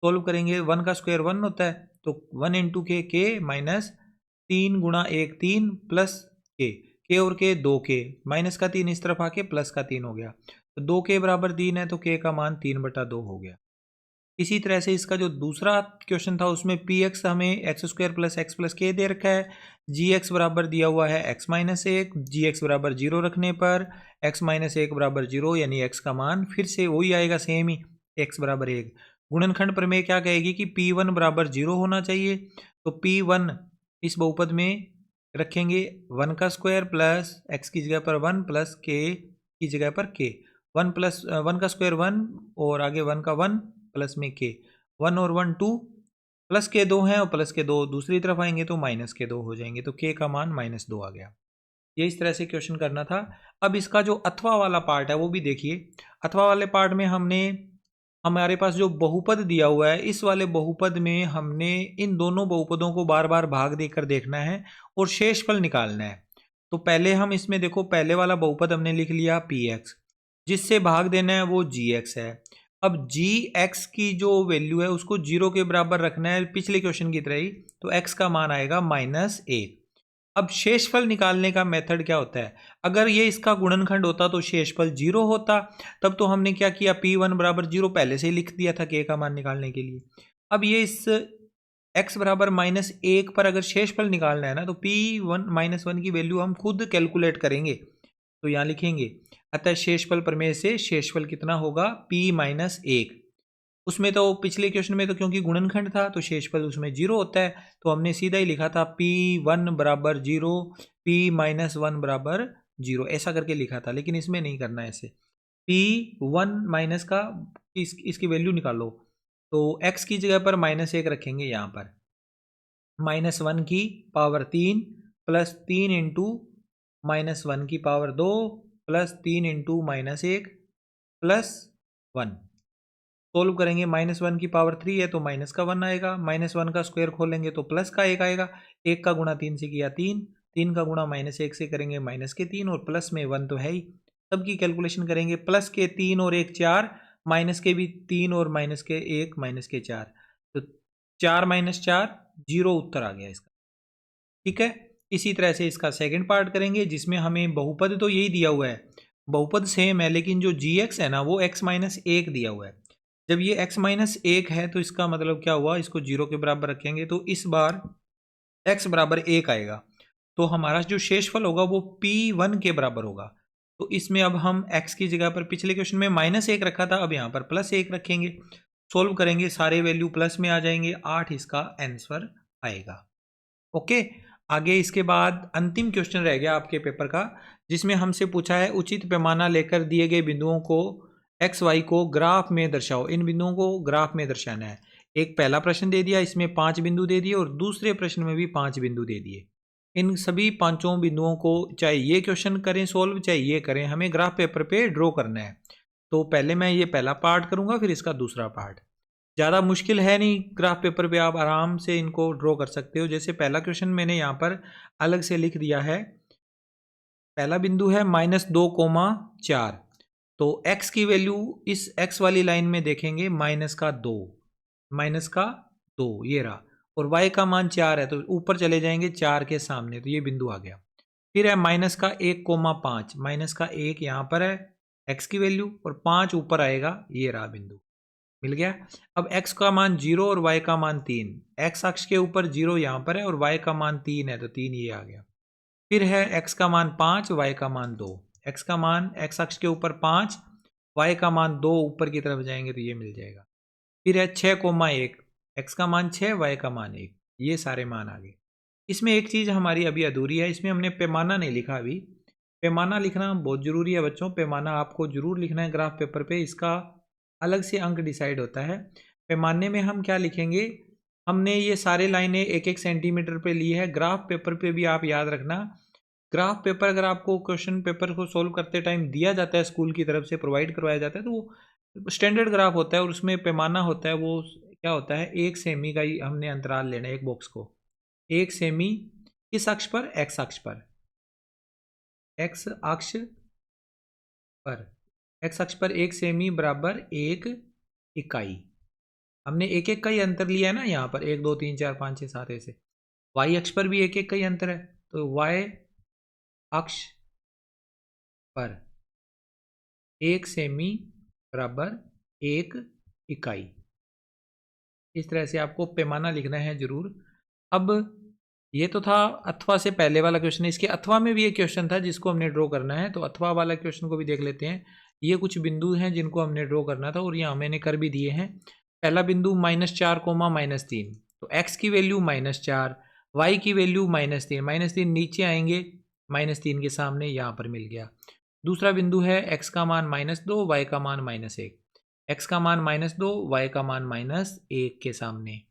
सोल्व करेंगे, 1 का स्क्वायर 1 होता है, तो 1 इंटू के माइनस 3 गुणा 1 3 प्लस के और के 2k, माइनस का 3 इस तरफ आके प्लस का 3 हो गया, तो 2k बराबर 3 है, तो k का मान 3/2 हो गया। इसी तरह से इसका जो दूसरा क्वेश्चन था उसमें px हमें x square plus x plus के दे रखा है, gx बराबर दिया हुआ है x माइनस 1, gx बराबर 0 रखने पर x माइनस 1 बराबर 0, यानी x का मान फिर से वही आएगा सेम ही, x बराबर 1। गुणनखंड प्रमेय क्या कहेगी कि p1 बराबर 0 होना चाहिए, तो p1 इस बहुपद में रखेंगे 1 का स्क्वायर प्लस x की जगह पर 1 प्लस k की जगह पर k, 1 प्लस 1 का स्क्वायर 1 और आगे 1 का 1 प्लस में k, 1 और 1 2, प्लस के 2 हैं और प्लस के 2 दूसरी तरफ आएंगे तो माइनस के 2 हो जाएंगे, तो k का मान -2 आ गया। ये इस तरह से क्वेश्चन करना था। अब इसका जो अथवा वाला पार्ट है वो भी देखिए। अथवा वाले पार्ट में हमारे पास जो बहुपद दिया हुआ है, इस वाले बहुपद में हमने इन दोनों बहुपदों को बार बार भाग देकर देखना है और शेषफल निकालना है। तो पहले हम इसमें देखो, पहले वाला बहुपद हमने लिख लिया px, जिससे भाग देना है वो gx है। अब gx की जो वैल्यू है उसको 0 के बराबर रखना है पिछले क्वेश्चन की तरह ही, तो x का मान आएगा -1। अब शेषफल निकालने का मेथड क्या होता है, अगर ये इसका गुणनखंड होता तो शेषफल 0 होता, तब तो हमने क्या किया, p1 बराबर 0 पहले से ही लिख दिया था k का मान निकालने के लिए। अब ये इस x बराबर -1 पर अगर शेषफल निकालना है ना, तो p1 -1 की वैल्यू हम खुद कैलकुलेट करेंगे, तो यहाँ लिखेंगे, अतः शेषफल प्रमेय से शेषफल कितना होगा, p-1। उसमें तो पिछले क्वेश्चन में तो क्योंकि गुणनखंड था तो शेषफल उसमें 0 होता है, तो हमने सीधा ही लिखा था p1 बराबर 0, p-1 बराबर 0, ऐसा करके लिखा था। लेकिन इसमें नहीं करना ऐसे, p1 माइनस का इसकी वैल्यू निकालो, तो x की जगह पर -1 रखेंगे, यहाँ पर -1 की पावर 3 प्लस 3 इंटू -1 की power 2 plus 3 into -1 plus 1। Solve करेंगे, -1 की पावर 3 है तो माइनस का 1 आएगा, -1 का स्क्वायर खोलेंगे तो प्लस का 1 आएगा। 1 का गुणा 3 से किया 3, 3 का गुणा -1 से करेंगे -3 और प्लस में 1 तो है ही। सबकी कैलकुलेशन करेंगे, प्लस के 3 और 1 4, माइनस के भी 3 और माइनस के 1 माइनस के 4, तो 4 - 4 0 उत्तर आ गया इसका। ठीक है, इसी तरह से इसका सेकंड पार्ट करेंगे जिसमें हमें बहुपद तो यही दिया हुआ है, बहुपद सेम है, लेकिन जो gx है ना वो x-1 दिया हुआ है। जब ये x-1 है तो इसका मतलब क्या हुआ, इसको 0 के बराबर रखेंगे तो इस बार x बराबर 1 आएगा, तो हमारा जो शेषफल होगा वो p1 के बराबर होगा। तो इसमें अब हम x की जगह पर पिछले क्वेश्चन में -1 रखा था, अब यहाँ पर +1 रखेंगे। सोल्व करेंगे, सारे वैल्यू प्लस में आ जाएंगे, 8 इसका आंसर आएगा। ओके, आगे इसके बाद अंतिम क्वेश्चन रह गया आपके पेपर का, जिसमें हमसे पूछा है उचित पैमाना लेकर दिए गए बिंदुओं को एक्स वाई को ग्राफ में दर्शाओ। इन बिंदुओं को ग्राफ में दर्शाना है। एक पहला प्रश्न दे दिया, इसमें 5 बिंदु दे दिए और दूसरे प्रश्न में भी 5 बिंदु दे दिए। इन सभी 5 बिंदुओं को चाहे ये क्वेश्चन करें सोल्व, चाहे ये करें, हमें ग्राफ पेपर पे ड्रॉ करना है। तो पहले मैं ये पहला पार्ट करूंगा, फिर इसका दूसरा पार्ट। ज़्यादा मुश्किल है नहीं, ग्राफ पेपर पे आप आराम से इनको ड्रॉ कर सकते हो। जैसे पहला क्वेश्चन मैंने यहाँ पर अलग से लिख दिया है। पहला बिंदु है -2,4, तो x की वैल्यू इस x वाली लाइन में देखेंगे -2, ये रहा, और y का मान 4 है तो ऊपर चले जाएंगे 4 के सामने, तो ये बिंदु आ गया। फिर है -1,5, -1 यहाँ पर है x की वैल्यू और 5 ऊपर आएगा, ये रहा बिंदु, मिल गया। अब x का मान 0 और y का मान 3, x अक्ष के ऊपर 0 यहाँ पर है और y का मान 3 है तो 3 ये आ गया। फिर है x का मान 5, y का मान 2, x का मान x अक्ष के ऊपर 5, y का मान 2 ऊपर की तरफ जाएंगे तो ये मिल जाएगा। फिर है 6,1, x का मान 6, y का मान 1, ये सारे मान आ गए। इसमें एक चीज़ हमारी अभी अधूरी है, इसमें हमने पैमाना नहीं लिखा अभी। पैमाना लिखना बहुत ज़रूरी है बच्चों, पैमाना आपको ज़रूर लिखना है ग्राफ पेपर पे, इसका अलग से अंक डिसाइड होता है। पैमाने में हम क्या लिखेंगे, हमने ये सारे लाइनें 1-1 सेंटीमीटर पे ली है। ग्राफ पेपर पे भी आप याद रखना, ग्राफ पेपर अगर आपको क्वेश्चन पेपर को सोल्व करते टाइम दिया जाता है, स्कूल की तरफ से प्रोवाइड करवाया जाता है, तो वो स्टैंडर्ड ग्राफ होता है और उसमें पैमाना होता है, वो क्या होता है 1 सेमी का ही हमने अंतराल लेना है एक बॉक्स को। 1 सेमी किस अक्ष पर, एक्स अक्ष पर, एक्स अक्ष पर, एक्स अक्ष पर 1 सेमी बराबर 1 इकाई। हमने 1-1 का ही अंतर लिया है ना, यहाँ पर 1 2 3 4 5 6 7 ऐसे। वाई अक्ष पर भी 1-1 का ही अंतर है, तो वाई अक्ष पर 1 सेमी बराबर 1 इकाई। इस तरह से आपको पैमाना लिखना है जरूर। अब ये तो था अथवा से पहले वाला क्वेश्चन, इसके अथवा में भी एक क्वेश्चन था जिसको हमने ड्रॉ करना है, तो अथवा वाला क्वेश्चन को भी देख लेते हैं। ये कुछ बिंदु हैं जिनको हमने ड्रॉ करना था और यहाँ मैंने कर भी दिए हैं। पहला बिंदु -4, -3, तो x की वैल्यू -4, y की वैल्यू -3, -3 नीचे आएंगे, -3 के सामने यहाँ पर मिल गया। दूसरा बिंदु है x का मान -2, y का मान -1, x का मान -2, y का मान -1 के सामने।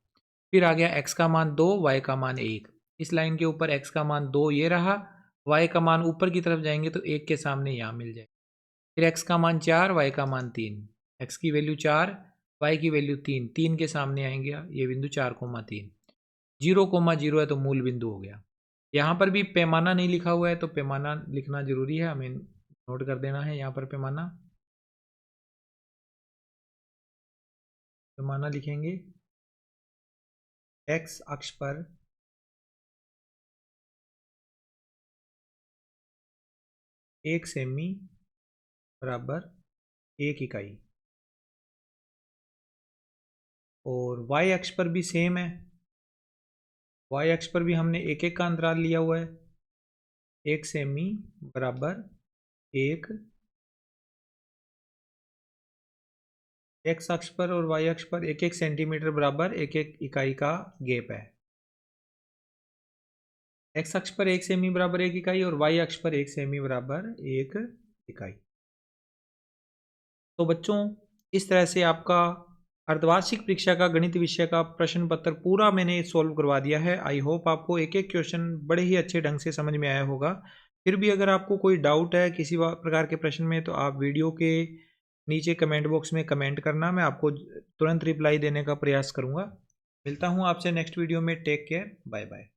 फिर आ गया x का मान 2, y का मान 1, इस लाइन के ऊपर x का मान 2 ये रहा, y का मान ऊपर की तरफ जाएंगे तो 1 के सामने यहाँ मिल जाए। फिर x का मान 4, y का मान 3, x की वैल्यू 4, y की वैल्यू 3, 3 के सामने आएंगे ये बिंदु 4,3, 0,0 है तो मूल बिंदु हो गया। यहाँ पर भी पैमाना नहीं लिखा हुआ है तो पैमाना लिखना जरूरी है, हमें नोट कर देना है। यहाँ पर पैमाना लिखेंगे, x अक्ष पर 1 सेमी बराबर 1 इकाई, और y अक्ष पर भी सेम है, y अक्ष पर भी हमने 1-1 का अंतराल लिया हुआ है। 1 सेमी बराबर 1, x अक्ष पर और y अक्ष पर 1-1 सेंटीमीटर बराबर 1-1 इकाई का गैप है। x अक्ष पर 1 सेमी बराबर 1 इकाई और y अक्ष पर 1 सेमी बराबर 1 इकाई। तो बच्चों इस तरह से आपका अर्धवार्षिक परीक्षा का गणित विषय का प्रश्न पत्र पूरा मैंने सॉल्व करवा दिया है। आई होप आपको एक एक क्वेश्चन बड़े ही अच्छे ढंग से समझ में आया होगा। फिर भी अगर आपको कोई डाउट है किसी प्रकार के प्रश्न में, तो आप वीडियो के नीचे कमेंट बॉक्स में कमेंट करना, मैं आपको तुरंत रिप्लाई देने का प्रयास करूँगा। मिलता हूँ आपसे नेक्स्ट वीडियो में। Take care, bye bye.